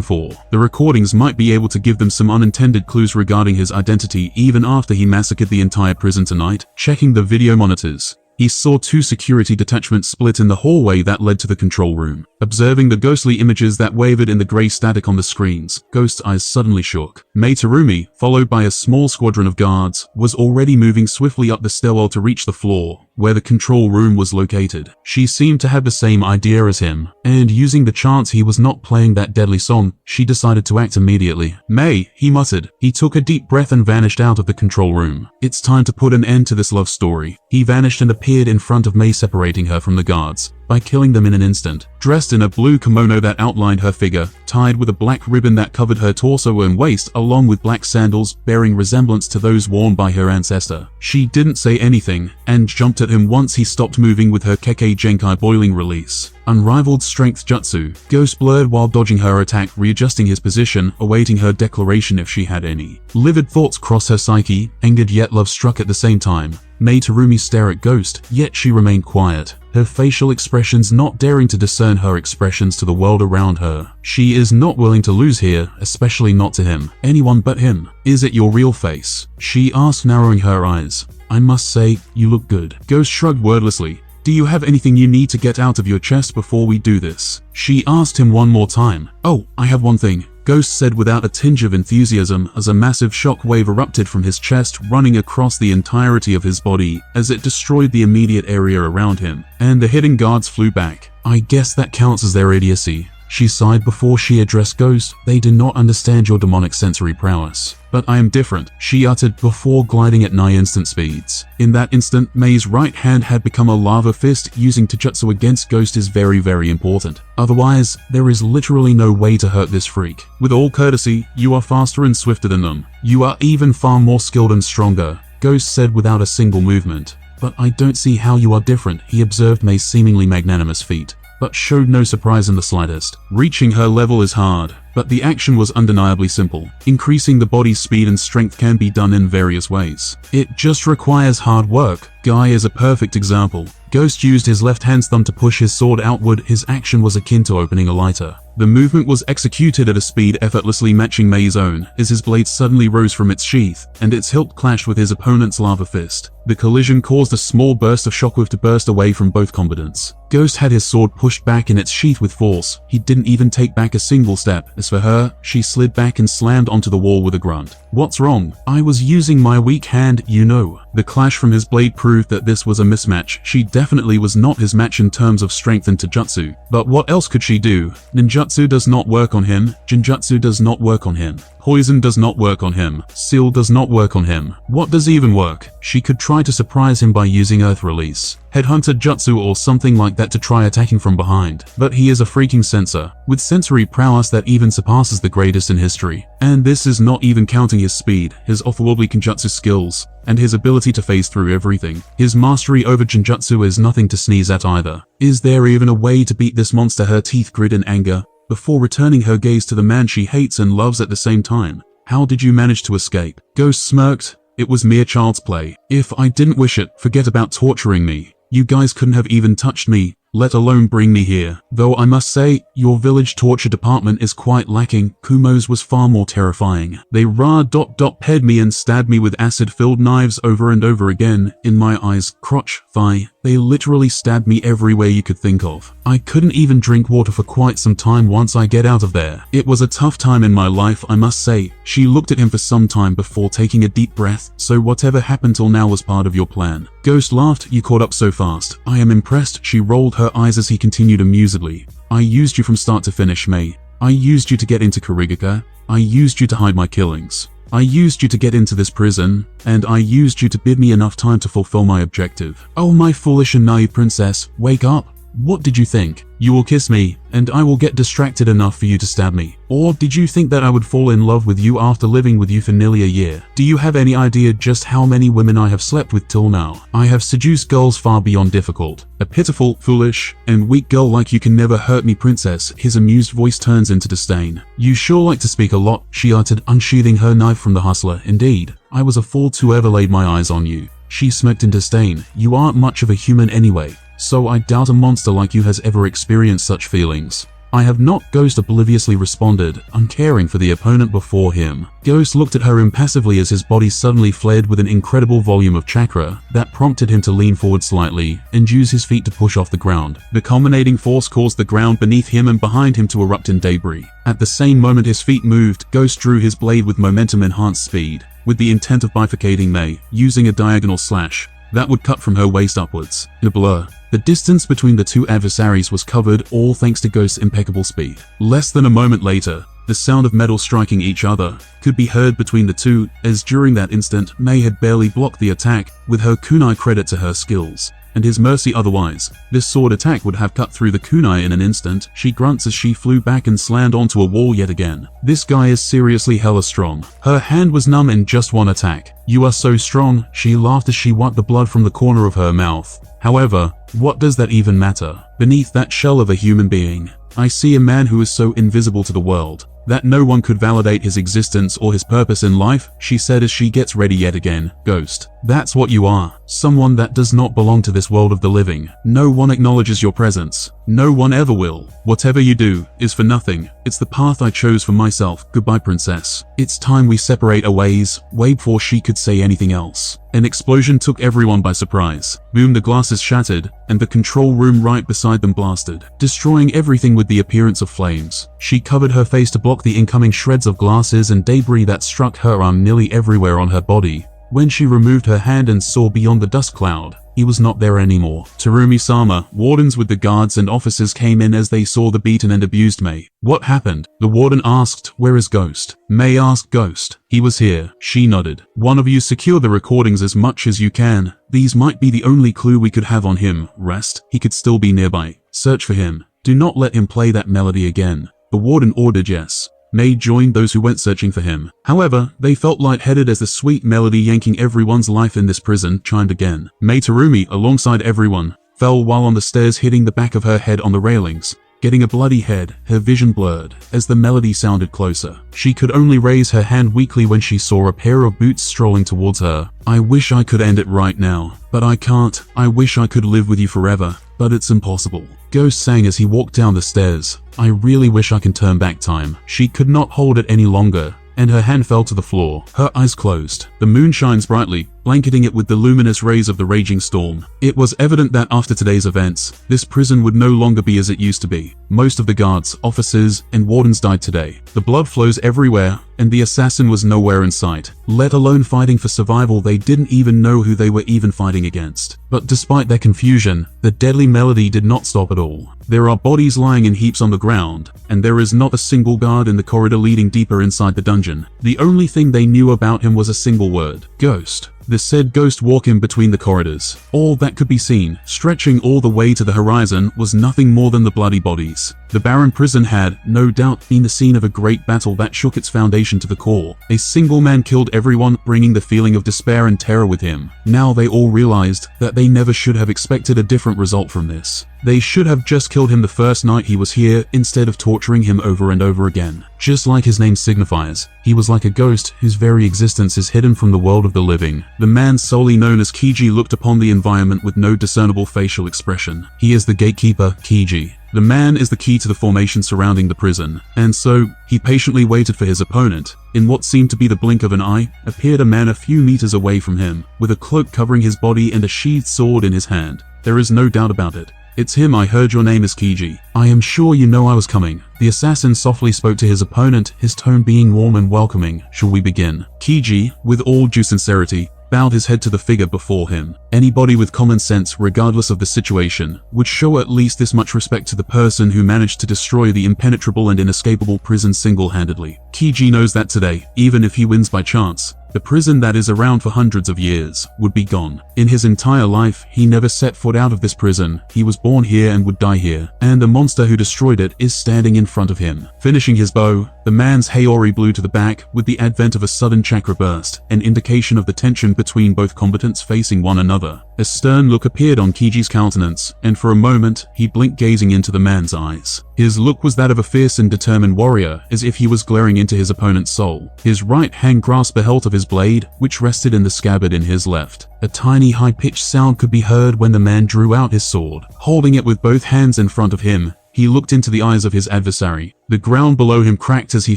for. The recordings might be able to give them some unintended clues regarding his identity even after he massacred the entire prison tonight. Checking the video monitors, he saw two security detachments split in the hallway that led to the control room. Observing the ghostly images that wavered in the grey static on the screens, Ghost's eyes suddenly shook. Mei Terumi, followed by a small squadron of guards, was already moving swiftly up the stairwell to reach the floor where the control room was located. She seemed to have the same idea as him, and using the chance he was not playing that deadly song, she decided to act immediately. "Mei," he muttered. He took a deep breath and vanished out of the control room. It's time to put an end to this love story. He vanished and appeared in front of Mei, separating her from the guards by killing them in an instant. Dressed in a blue kimono that outlined her figure, tied with a black ribbon that covered her torso and waist, along with black sandals bearing resemblance to those worn by her ancestor, she didn't say anything and jumped at him once he stopped moving with her Kekkei Genkai boiling release. Unrivaled strength jutsu. Ghost blurred while dodging her attack, readjusting his position, awaiting her declaration if she had any. Livid thoughts crossed her psyche, angered yet love struck at the same time. Mei Terumi stared at Ghost, yet she remained quiet, her facial expressions not daring to discern her expressions to the world around her. She is not willing to lose here, especially not to him. Anyone but him. "Is it your real face?" she asked, narrowing her eyes. "I must say, you look good." Ghost shrugged wordlessly. "Do you have anything you need to get out of your chest before we do this?" she asked him one more time. "Oh, I have one thing," Ghost said without a tinge of enthusiasm as a massive shock wave erupted from his chest, running across the entirety of his body as it destroyed the immediate area around him, and the hidden guards flew back. "I guess that counts as their idiocy," she sighed before she addressed Ghost. "They do not understand your demonic sensory prowess." "But I am different," she uttered before gliding at nigh instant speeds. In that instant, Mei's right hand had become a lava fist. Using Taijutsu against Ghost is very, very important. Otherwise, there is literally no way to hurt this freak. "With all courtesy, you are faster and swifter than them. You are even far more skilled and stronger," Ghost said without a single movement. "But I don't see how you are different," he observed Mei's seemingly magnanimous feat, but showed no surprise in the slightest. Reaching her level is hard, but the action was undeniably simple. Increasing the body's speed and strength can be done in various ways. It just requires hard work. Guy is a perfect example. Ghost used his left hand's thumb to push his sword outward. His action was akin to opening a lighter. The movement was executed at a speed effortlessly matching Mei's own, as his blade suddenly rose from its sheath, and its hilt clashed with his opponent's lava fist. The collision caused a small burst of shockwave to burst away from both combatants. Ghost had his sword pushed back in its sheath with force. He didn't even take back a single step. As for her, she slid back and slammed onto the wall with a grunt. What's wrong? I was using my weak hand, you know. The clash from his blade proved that this was a mismatch. She definitely was not his match in terms of strength and taijutsu. But what else could she do? Ninjutsu does not work on him. Jinjutsu does not work on him. Poison does not work on him. Seal does not work on him. What does even work? She could try to surprise him by using Earth Release, Headhunter Jutsu or something like that to try attacking from behind. But he is a freaking sensor, with sensory prowess that even surpasses the greatest in history. And this is not even counting his speed, his otherworldly Kenjutsu skills, and his ability to phase through everything. His mastery over Jinjutsu is nothing to sneeze at either. Is there even a way to beat this monster? Her teeth grit in anger, before returning her gaze to the man she hates and loves at the same time. How did you manage to escape? Ghost smirked. It was mere child's play. If I didn't wish it, forget about torturing me. You guys couldn't have even touched me, let alone bring me here. Though I must say, your village torture department is quite lacking. Kumo's was far more terrifying. They ped me and stabbed me with acid-filled knives over and over again, in my eyes, crotch, thigh. They literally stabbed me everywhere you could think of. I couldn't even drink water for quite some time once I get out of there. It was a tough time in my life, I must say. She looked at him for some time before taking a deep breath. So whatever happened till now was part of your plan. Ghost laughed. You caught up so fast. I am impressed. She rolled her eyes as he continued amusedly. I used you from start to finish, May. I used you to get into Kurigaka. I used you to hide my killings. I used you to get into this prison, and I used you to bid me enough time to fulfill my objective. Oh, my foolish and naive princess, wake up. What did you think? You will kiss me, and I will get distracted enough for you to stab me. Or did you think that I would fall in love with you after living with you for nearly a year? Do you have any idea just how many women I have slept with till now? I have seduced girls far beyond difficult. A pitiful, foolish, and weak girl like you can never hurt me, princess. His amused voice turns into disdain. You sure like to speak a lot, she uttered, unsheathing her knife from the hustler. Indeed, I was a fool to ever laid my eyes on you. She smirked in disdain. You aren't much of a human anyway. So I doubt a monster like you has ever experienced such feelings. I have not, Ghost obliviously responded, uncaring for the opponent before him. Ghost looked at her impassively as his body suddenly flared with an incredible volume of chakra that prompted him to lean forward slightly and use his feet to push off the ground. The culminating force caused the ground beneath him and behind him to erupt in debris. At the same moment his feet moved, Ghost drew his blade with momentum-enhanced speed, with the intent of bifurcating May, using a diagonal slash that would cut from her waist upwards. In a blur, the distance between the two adversaries was covered, all thanks to Ghost's impeccable speed. Less than a moment later, the sound of metal striking each other could be heard between the two, as during that instant, May had barely blocked the attack, with her kunai credit to her skills, and his mercy otherwise. This sword attack would have cut through the kunai in an instant. She grunts as she flew back and slammed onto a wall yet again. This guy is seriously hella strong. Her hand was numb in just one attack. You are so strong, she laughed as she wiped the blood from the corner of her mouth. However, what does that even matter? Beneath that shell of a human being, I see a man who is so invisible to the world that no one could validate his existence or his purpose in life, she said as she gets ready yet again. Ghost, that's what you are. Someone that does not belong to this world of the living. No one acknowledges your presence. No one ever will. Whatever you do is for nothing. It's the path I chose for myself. Goodbye, princess. It's time we separate our ways. Way before she could say anything else, an explosion took everyone by surprise. Boom, the glasses shattered, and the control room right beside them blasted, destroying everything with the appearance of flames. She covered her face to block the incoming shreds of glasses and debris that struck her arm nearly everywhere on her body. When she removed her hand and saw beyond the dust cloud, he was not there anymore. Terumi-sama, wardens with the guards and officers came in as they saw the beaten and abused May. What happened? The warden asked. Where is Ghost? May asked Ghost. He was here. She nodded. One of you secure the recordings as much as you can. These might be the only clue we could have on him. Rest. He could still be nearby. Search for him. Do not let him play that melody again. The warden ordered. Yes. May joined those who went searching for him. However, they felt lightheaded as the sweet melody yanking everyone's life in this prison chimed again. May Terumi, alongside everyone, fell while on the stairs, hitting the back of her head on the railings. Getting a bloody head, her vision blurred as the melody sounded closer. She could only raise her hand weakly when she saw a pair of boots strolling towards her. I wish I could end it right now, but I can't. I wish I could live with you forever, but it's impossible. Ghost sang as he walked down the stairs. I really wish I can turn back time. She could not hold it any longer, and her hand fell to the floor. Her eyes closed. The moon shines brightly, blanketing it with the luminous rays of the raging storm. It was evident that after today's events, this prison would no longer be as it used to be. Most of the guards, officers, and wardens died today. The blood flows everywhere, and the assassin was nowhere in sight. Let alone fighting for survival, they didn't even know who they were even fighting against. But despite their confusion, the deadly melody did not stop at all. There are bodies lying in heaps on the ground, and there is not a single guard in the corridor leading deeper inside the dungeon. The only thing they knew about him was a single word: ghost. The said ghost walking between the corridors. All that could be seen, stretching all the way to the horizon, was nothing more than the bloody bodies. The barren prison had, no doubt, been the scene of a great battle that shook its foundation to the core. A single man killed everyone, bringing the feeling of despair and terror with him. Now they all realized that they never should have expected a different result from this. They should have just killed him the first night he was here, instead of torturing him over and over again. Just like his name signifies, he was like a ghost whose very existence is hidden from the world of the living. The man solely known as Kiji looked upon the environment with no discernible facial expression. He is the gatekeeper, Kiji. The man is the key to the formation surrounding the prison, and so, he patiently waited for his opponent. In what seemed to be the blink of an eye, appeared a man a few meters away from him, with a cloak covering his body and a sheathed sword in his hand. There is no doubt about it. It's him. I heard your name is Kiji. I am sure you know I was coming. The assassin softly spoke to his opponent, his tone being warm and welcoming. Shall we begin? Kiji, with all due sincerity, bowed his head to the figure before him. Anybody with common sense, regardless of the situation, would show at least this much respect to the person who managed to destroy the impenetrable and inescapable prison single-handedly. Kiji knows that today, even if he wins by chance, the prison that is around for hundreds of years would be gone. In his entire life, he never set foot out of this prison. He was born here and would die here. And the monster who destroyed it is standing in front of him. Finishing his bow, the man's Haori blew to the back with the advent of a sudden chakra burst, an indication of the tension between both combatants facing one another. A stern look appeared on Kiji's countenance, and for a moment, he blinked, gazing into the man's eyes. His look was that of a fierce and determined warrior, as if he was glaring into his opponent's soul. His right hand grasped the hilt of his blade, which rested in the scabbard in his left. A tiny high-pitched sound could be heard when the man drew out his sword. Holding it with both hands in front of him, he looked into the eyes of his adversary. The ground below him cracked as he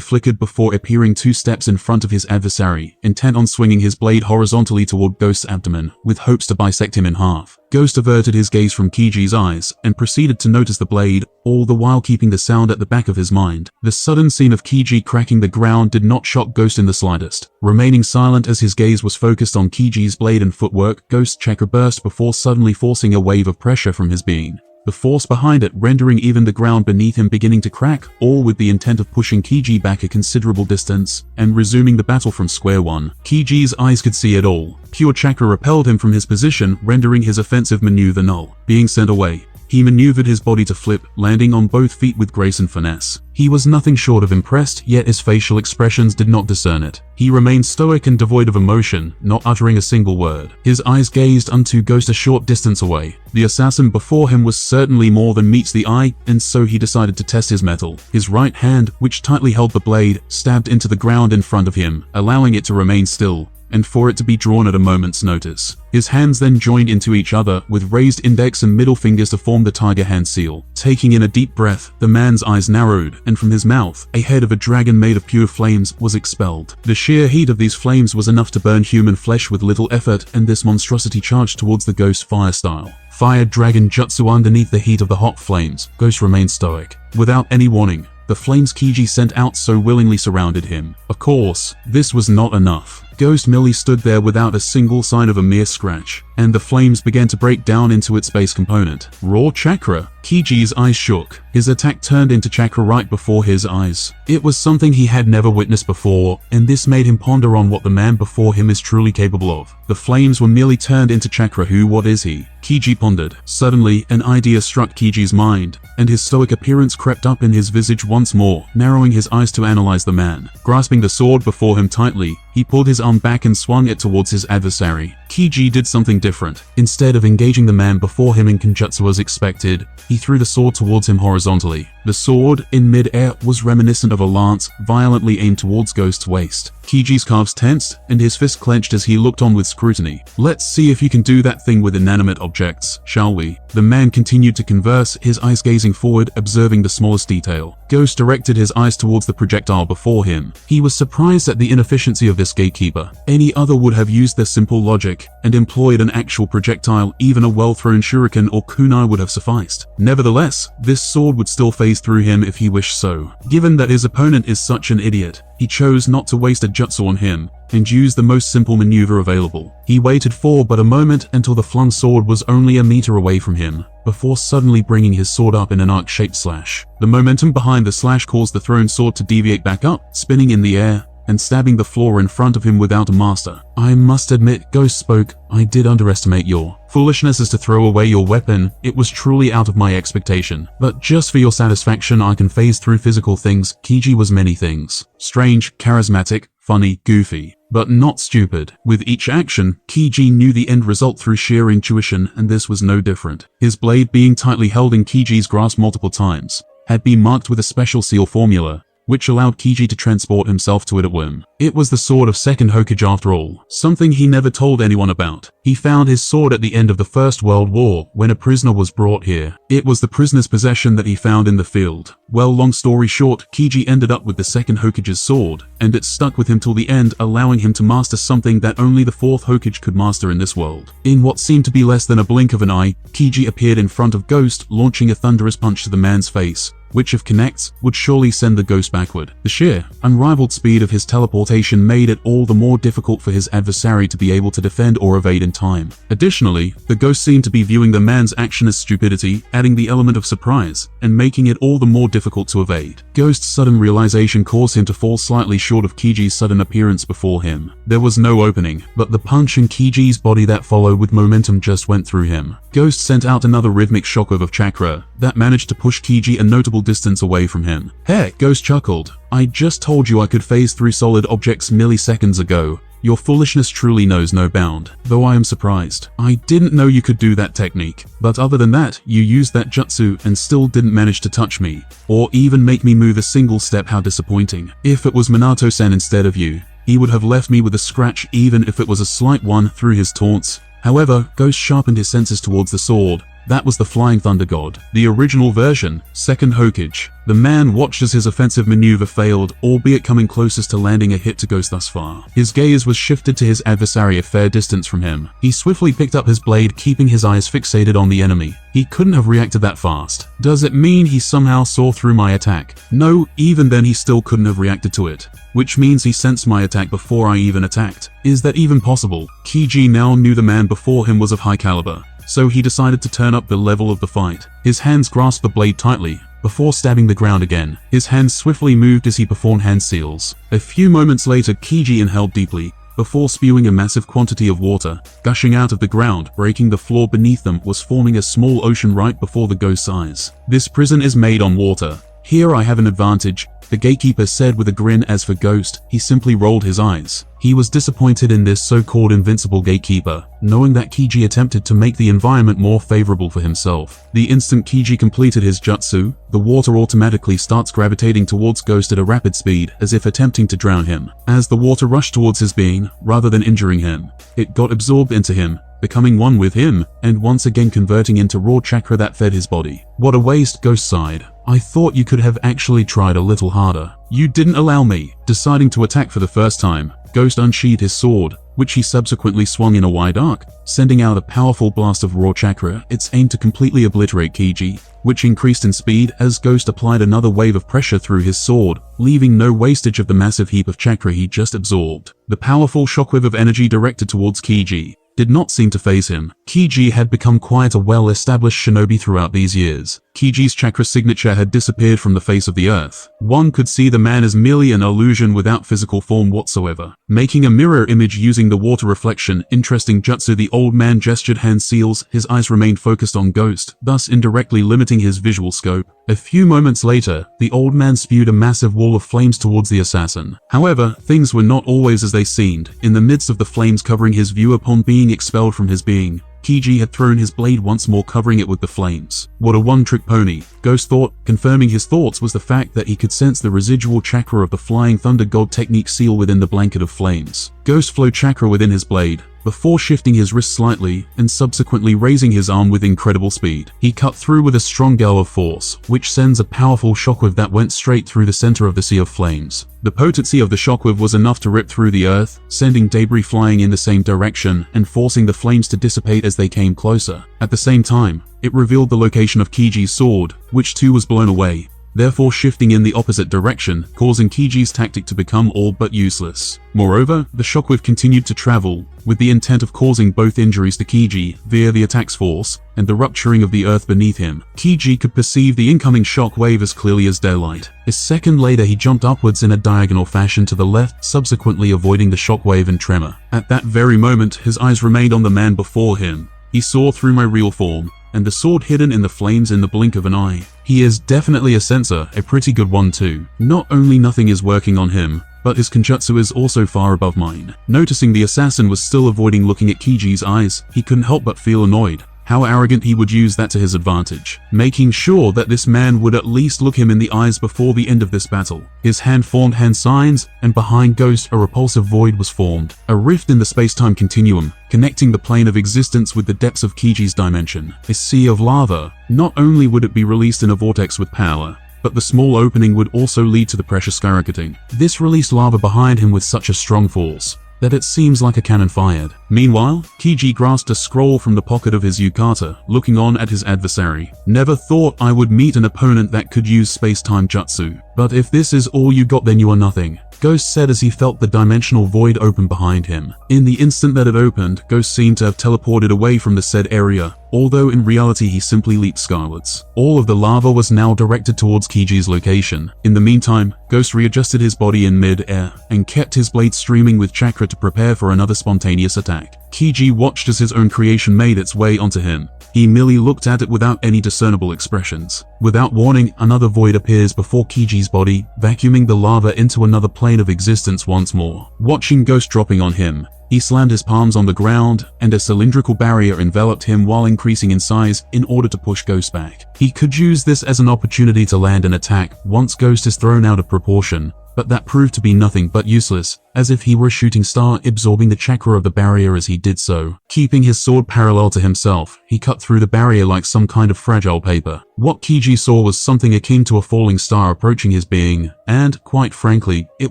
flickered before appearing 2 steps in front of his adversary, intent on swinging his blade horizontally toward Ghost's abdomen, with hopes to bisect him in half. Ghost averted his gaze from Kiji's eyes, and proceeded to notice the blade, all the while keeping the sound at the back of his mind. The sudden scene of Kiji cracking the ground did not shock Ghost in the slightest. Remaining silent as his gaze was focused on Kiji's blade and footwork, Ghost's chakra burst before suddenly forcing a wave of pressure from his being. The force behind it rendering even the ground beneath him beginning to crack, all with the intent of pushing Kiji back a considerable distance, and resuming the battle from square one. Kiji's eyes could see it all. Pure chakra repelled him from his position, rendering his offensive maneuver null. Being sent away, he maneuvered his body to flip, landing on both feet with grace and finesse. He was nothing short of impressed, yet his facial expressions did not discern it. He remained stoic and devoid of emotion, not uttering a single word. His eyes gazed unto Ghost a short distance away. The assassin before him was certainly more than meets the eye, and so he decided to test his mettle. His right hand, which tightly held the blade, stabbed into the ground in front of him, allowing it to remain still, and for it to be drawn at a moment's notice. His hands then joined into each other, with raised index and middle fingers to form the tiger hand seal. Taking in a deep breath, the man's eyes narrowed, and from his mouth, a head of a dragon made of pure flames was expelled. The sheer heat of these flames was enough to burn human flesh with little effort, and this monstrosity charged towards the Ghost fire style. Fire dragon jutsu. Underneath the heat of the hot flames, Ghost remained stoic. Without any warning, the flames Kiji sent out so willingly surrounded him. Of course, this was not enough. Ghost merely stood there without a single sign of a mere scratch, and the flames began to break down into its base component. Raw chakra. Kiji's eyes shook. His attack turned into chakra right before his eyes. It was something he had never witnessed before, and this made him ponder on what the man before him is truly capable of. The flames were merely turned into chakra. What is he? Kiji pondered. Suddenly, an idea struck Kiji's mind, and his stoic appearance crept up in his visage once more, narrowing his eyes to analyze the man. Grasping the sword before him tightly, he pulled his arm back and swung it towards his adversary. Kiji did something different. Instead of engaging the man before him in kenjutsu as expected, he threw the sword towards him horizontally. The sword, in mid-air, was reminiscent of a lance, violently aimed towards Ghost's waist. Kiji's calves tensed, and his fist clenched as he looked on with scrutiny. "Let's see if you can do that thing with inanimate objects, shall we?" The man continued to converse, his eyes gazing forward, observing the smallest detail. Ghost directed his eyes towards the projectile before him. He was surprised at the inefficiency of this gatekeeper. Any other would have used their simple logic and employed an actual projectile. Even a well-thrown shuriken or kunai would have sufficed. Nevertheless, this sword would still phase through him if he wished so. Given that his opponent is such an idiot, he chose not to waste a jutsu on him and used the most simple maneuver available. He waited for but a moment until the flung sword was only a meter away from him, before suddenly bringing his sword up in an arc-shaped slash. The momentum behind the slash caused the thrown sword to deviate back up, spinning in the air and stabbing the floor in front of him without a master. "I must admit," Ghost spoke, "I did underestimate your foolishness as to throw away your weapon. It was truly out of my expectation. But just for your satisfaction, I can phase through physical things." Kiji was many things. Strange, charismatic, funny, goofy, but not stupid. With each action, Kiji knew the end result through sheer intuition, and this was no different. His blade, being tightly held in Kiji's grasp multiple times, had been marked with a special seal formula, which allowed Kiji to transport himself to it at whim. It was the sword of second Hokage after all, something he never told anyone about. He found his sword at the end of the First World War when a prisoner was brought here. It was the prisoner's possession that he found in the field. Well, long story short, Kiji ended up with the second Hokage's sword, and it stuck with him till the end, allowing him to master something that only the fourth Hokage could master in this world. In what seemed to be less than a blink of an eye, Kiji appeared in front of Ghost, launching a thunderous punch to the man's face, which if connects, would surely send the ghost backward. The sheer, unrivaled speed of his teleportation made it all the more difficult for his adversary to be able to defend or evade in time. Additionally, the ghost seemed to be viewing the man's action as stupidity, adding the element of surprise, and making it all the more difficult to evade. Ghost's sudden realization caused him to fall slightly short of Kiji's sudden appearance before him. There was no opening, but the punch in Kiji's body that followed with momentum just went through him. Ghost sent out another rhythmic shockwave of chakra that managed to push Kiji a notable distance away from him. "Heck," Ghost chuckled. "I just told you I could phase through solid objects milliseconds ago. Your foolishness truly knows no bound, though I am surprised. I didn't know you could do that technique. But other than that, you used that jutsu and still didn't manage to touch me, or even make me move a single step. How disappointing. If it was Minato-san instead of you, he would have left me with a scratch, even if it was a slight one," through his taunts. However, Ghost sharpened his senses towards the sword. That was the Flying Thunder God, the original version, second Hokage. The man watched as his offensive maneuver failed, albeit coming closest to landing a hit to Ghost thus far. His gaze was shifted to his adversary a fair distance from him. He swiftly picked up his blade, keeping his eyes fixated on the enemy. He couldn't have reacted that fast. Does it mean he somehow saw through my attack? No, even then he still couldn't have reacted to it. Which means he sensed my attack before I even attacked. Is that even possible? Kiji now knew the man before him was of high caliber, so he decided to turn up the level of the fight. His hands grasped the blade tightly, before stabbing the ground again. His hands swiftly moved as he performed hand seals. A few moments later, Kiji inhaled deeply, before spewing a massive quantity of water, gushing out of the ground, breaking the floor beneath them, was forming a small ocean right before the ghost's eyes. "This prison is made on water. Here I have an advantage," the gatekeeper said with a grin. As for Ghost, he simply rolled his eyes. He was disappointed in this so-called invincible gatekeeper, knowing that Kiji attempted to make the environment more favorable for himself. The instant Kiji completed his jutsu, the water automatically starts gravitating towards Ghost at a rapid speed, as if attempting to drown him. As the water rushed towards his being, rather than injuring him, it got absorbed into him, becoming one with him, and once again converting into raw chakra that fed his body. "What a waste," Ghost sighed. "I thought you could have actually tried a little harder. You didn't allow me." Deciding to attack for the first time, Ghost unsheathed his sword, which he subsequently swung in a wide arc, sending out a powerful blast of raw chakra. Its aimed to completely obliterate Kiji, which increased in speed as Ghost applied another wave of pressure through his sword, leaving no wastage of the massive heap of chakra he just absorbed. The powerful shockwave of energy directed towards Kiji did not seem to faze him. Kiji had become quite a well-established shinobi throughout these years. Kiji's chakra signature had disappeared from the face of the earth. One could see the man as merely an illusion without physical form whatsoever. Making a mirror image using the water reflection, interesting jutsu, the old man gestured hand seals. His eyes remained focused on Ghost, thus indirectly limiting his visual scope. A few moments later, the old man spewed a massive wall of flames towards the assassin. However, things were not always as they seemed. In the midst of the flames covering his view upon being expelled from his being, Kiji had thrown his blade once more, covering it with the flames. What a one-trick pony. Ghost thought. Confirming his thoughts was the fact that he could sense the residual chakra of the Flying Thunder God technique seal within the blanket of flames. Ghost flowed chakra within his blade, before shifting his wrist slightly and subsequently raising his arm with incredible speed. He cut through with a strong gale of force, which sends a powerful shockwave that went straight through the center of the sea of flames. The potency of the shockwave was enough to rip through the earth, sending debris flying in the same direction and forcing the flames to dissipate as they came closer. At the same time, it revealed the location of Kiji's sword, which too was blown away, therefore shifting in the opposite direction, causing Kiji's tactic to become all but useless. Moreover, the shockwave continued to travel, with the intent of causing both injuries to Kiji via the attack's force and the rupturing of the earth beneath him. Kiji could perceive the incoming shockwave as clearly as daylight. A second later he jumped upwards in a diagonal fashion to the left, subsequently avoiding the shockwave and tremor. At that very moment, his eyes remained on the man before him. He saw through my real form, and the sword hidden in the flames in the blink of an eye. He is definitely a sensor, a pretty good one too. Not only nothing is working on him, but his kenjutsu is also far above mine. Noticing the assassin was still avoiding looking at Kiji's eyes, he couldn't help but feel annoyed. How arrogant he would use that to his advantage, making sure that this man would at least look him in the eyes before the end of this battle. His hand formed hand signs, and behind Ghost a repulsive void was formed, a rift in the space-time continuum, connecting the plane of existence with the depths of Kiji's dimension. A sea of lava. Not only would it be released in a vortex with power, but the small opening would also lead to the pressure skyrocketing. This released lava behind him with such a strong force that it seems like a cannon fired. Meanwhile, Kiji grasped a scroll from the pocket of his yukata, looking on at his adversary. Never thought I would meet an opponent that could use space-time jutsu. But if this is all you got, then you are nothing, Ghost said as he felt the dimensional void open behind him. In the instant that it opened, Ghost seemed to have teleported away from the said area, although in reality he simply leaped skywards. All of the lava was now directed towards Kiji's location. In the meantime, Ghost readjusted his body in mid-air and kept his blade streaming with chakra to prepare for another spontaneous attack. Kiji watched as his own creation made its way onto him. He merely looked at it without any discernible expressions. Without warning, another void appears before Kiji's body, vacuuming the lava into another plane of existence once more. Watching Ghost dropping on him, he slammed his palms on the ground, and a cylindrical barrier enveloped him while increasing in size in order to push Ghost back. He could use this as an opportunity to land an attack once Ghost is thrown out of proportion, but that proved to be nothing but useless, as if he were a shooting star absorbing the chakra of the barrier as he did so. Keeping his sword parallel to himself, he cut through the barrier like some kind of fragile paper. What Kiji saw was something akin to a falling star approaching his being, and, quite frankly, it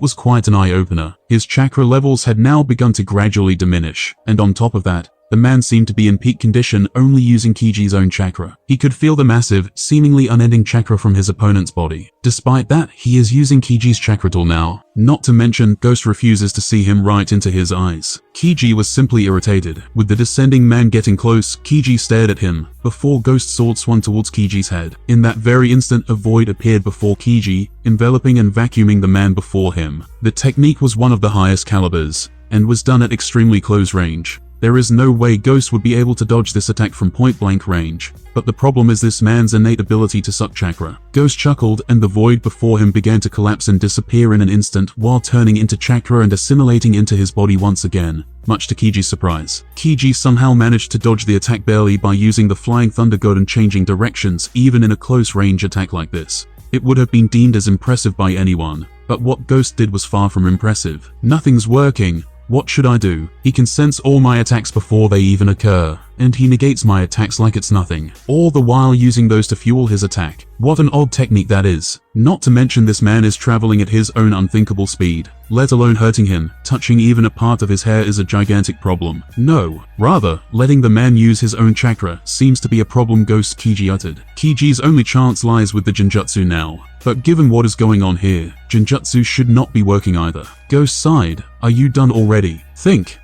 was quite an eye-opener. His chakra levels had now begun to gradually diminish, and on top of that, the man seemed to be in peak condition, only using Kiji's own chakra. He could feel the massive, seemingly unending chakra from his opponent's body. Despite that, he is using Kiji's chakra tool now. Not to mention, Ghost refuses to see him right into his eyes. Kiji was simply irritated. With the descending man getting close, Kiji stared at him, before Ghost's sword swung towards Kiji's head. In that very instant, a void appeared before Kiji, enveloping and vacuuming the man before him. The technique was one of the highest calibers, and was done at extremely close range. There is no way Ghost would be able to dodge this attack from point-blank range, but the problem is this man's innate ability to suck chakra. Ghost chuckled, and the void before him began to collapse and disappear in an instant while turning into chakra and assimilating into his body once again, much to Kiji's surprise. Kiji somehow managed to dodge the attack barely by using the Flying Thunder God and changing directions even in a close-range attack like this. It would have been deemed as impressive by anyone, but what Ghost did was far from impressive. Nothing's working. What should I do? He can sense all my attacks before they even occur, and he negates my attacks like it's nothing, all the while using those to fuel his attack. What an odd technique that is. Not to mention this man is traveling at his own unthinkable speed, let alone hurting him. Touching even a part of his hair is a gigantic problem. No, rather, letting the man use his own chakra seems to be a problem, Ghost Kiji uttered. Kiji's only chance lies with the Genjutsu now, but given what is going on here, Genjutsu should not be working either. Ghost sighed. Are you done already? Think.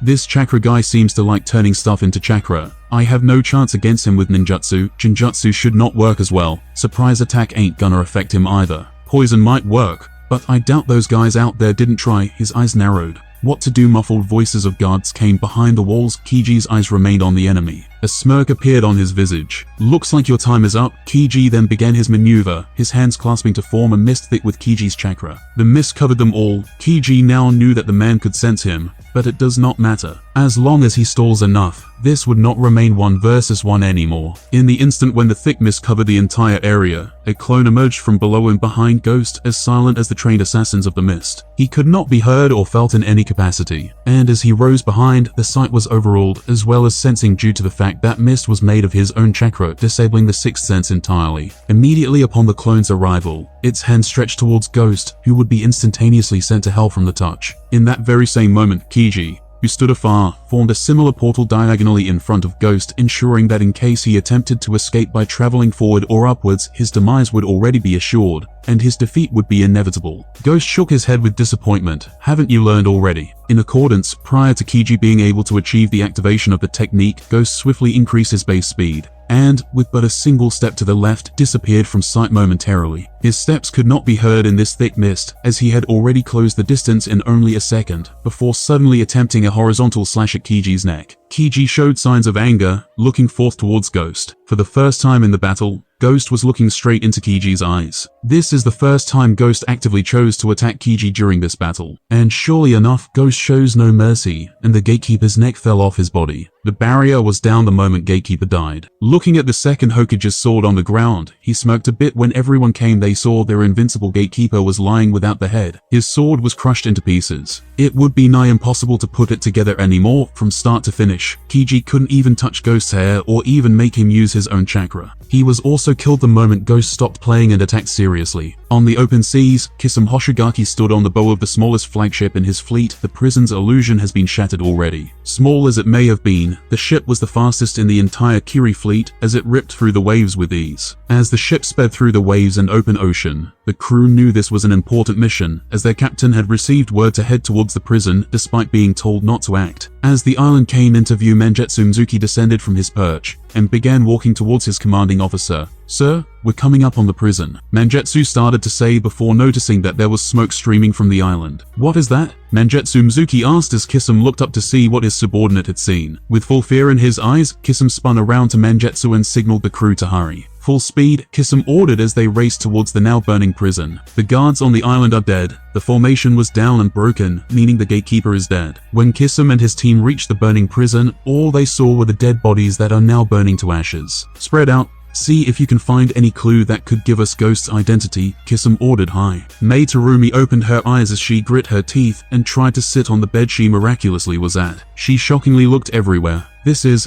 This chakra guy seems to like turning stuff into chakra. I have no chance against him with ninjutsu. Genjutsu should not work as well. Surprise attack ain't gonna affect him either. Poison might work, but I doubt those guys out there didn't try. His eyes narrowed. What to do? Muffled voices of guards came behind the walls. Kiji's eyes remained on the enemy. A smirk appeared on his visage. Looks like your time is up. Kiji then began his maneuver, his hands clasping to form a mist thick with Kiji's chakra. The mist covered them all. Kiji now knew that the man could sense him, but it does not matter. As long as he stalls enough, this would not remain 1 versus 1 anymore. In the instant when the thick mist covered the entire area, a clone emerged from below and behind Ghost, as silent as the trained assassins of the mist. He could not be heard or felt in any capacity, and as he rose behind, the sight was overruled, as well as sensing due to the fact that mist was made of his own chakra, disabling the sixth sense entirely. Immediately upon the clone's arrival, its hand stretched towards Ghost, who would be instantaneously sent to hell from the touch. In that very same moment, Kiji, who stood afar, formed a similar portal diagonally in front of Ghost, ensuring that in case he attempted to escape by traveling forward or upwards, his demise would already be assured, and his defeat would be inevitable. Ghost shook his head with disappointment. Haven't you learned already? In accordance, prior to Kiji being able to achieve the activation of the technique, Ghost swiftly increased his base speed, and, with but a single step to the left, disappeared from sight momentarily. His steps could not be heard in this thick mist, as he had already closed the distance in only a second, before suddenly attempting a horizontal slash at Kiji's neck. Kiji showed signs of anger, looking forth towards Ghost. For the first time in the battle, Ghost was looking straight into Kiji's eyes. This is the first time Ghost actively chose to attack Kiji during this battle. And surely enough, Ghost shows no mercy, and the Gatekeeper's neck fell off his body. The barrier was down the moment Gatekeeper died. Looking at the second Hokage's sword on the ground, he smirked a bit. When everyone came, they saw their invincible Gatekeeper was lying without the head. His sword was crushed into pieces. It would be nigh impossible to put it together anymore, from start to finish. Kiji couldn't even touch Ghost's hair or even make him use his own chakra. He was also killed the moment Ghost stopped playing and attacked seriously. On the open seas, Kisame Hoshigaki stood on the bow of the smallest flagship in his fleet. The prison's illusion has been shattered already. Small as it may have been, the ship was the fastest in the entire Kiri fleet, as it ripped through the waves with ease. As the ship sped through the waves and open ocean, the crew knew this was an important mission, as their captain had received word to head towards the prison, despite being told not to act. As the island came into view, Mangetsu Mizuki descended from his perch and began walking towards his commanding officer. "Sir, we're coming up on the prison," Mangetsu started to say before noticing that there was smoke streaming from the island. "What is that?" Mangetsu Mizuki asked as Kisame looked up to see what his subordinate had seen. With full fear in his eyes, Kisame spun around to Mangetsu and signaled the crew to hurry. Full speed, Kisame ordered as they raced towards the now burning prison. The guards on the island are dead. The formation was down and broken, meaning the Gatekeeper is dead. When Kisame and his team reached the burning prison, all they saw were the dead bodies that are now burning to ashes. "Spread out. See if you can find any clue that could give us Ghost's identity," Kisame ordered high. Mei Terumi opened her eyes as she grit her teeth and tried to sit on the bed she miraculously was at. She shockingly looked everywhere.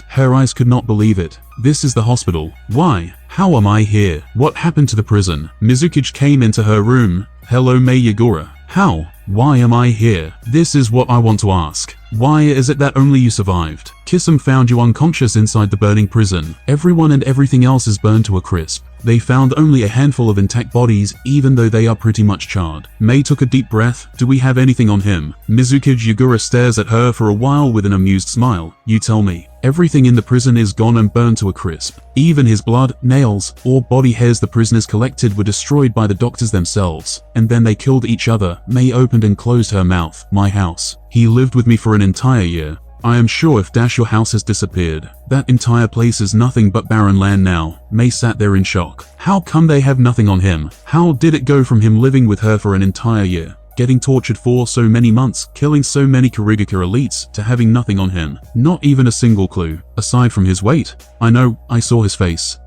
Her eyes could not believe it. This is the hospital. Why? How am I here? What happened to the prison? Mizuki came into her room. "Hello, Mei Yagura. How? Why am I here? This is what I want to ask. Why is it that only you survived? Kisame found you unconscious inside the burning prison. Everyone and everything else is burned to a crisp. They found only a handful of intact bodies, even though they are pretty much charred." Mei took a deep breath. "Do we have anything on him?" Mizuki Yagura stares at her for a while with an amused smile. "You tell me." "Everything in the prison is gone and burned to a crisp. Even his blood, nails, or body hairs the prisoners collected were destroyed by the doctors themselves. And then they killed each other." Mei opened and closed her mouth. "My house. He lived with me for an entire year. I am sure if your house has disappeared, that entire place is nothing but barren land now." Mei sat there in shock. How come they have nothing on him? How did it go from him living with her for an entire year, getting tortured for so many months, killing so many Kurigaka elites, to having nothing on him? Not even a single clue, aside from his weight. "I know, I saw his face."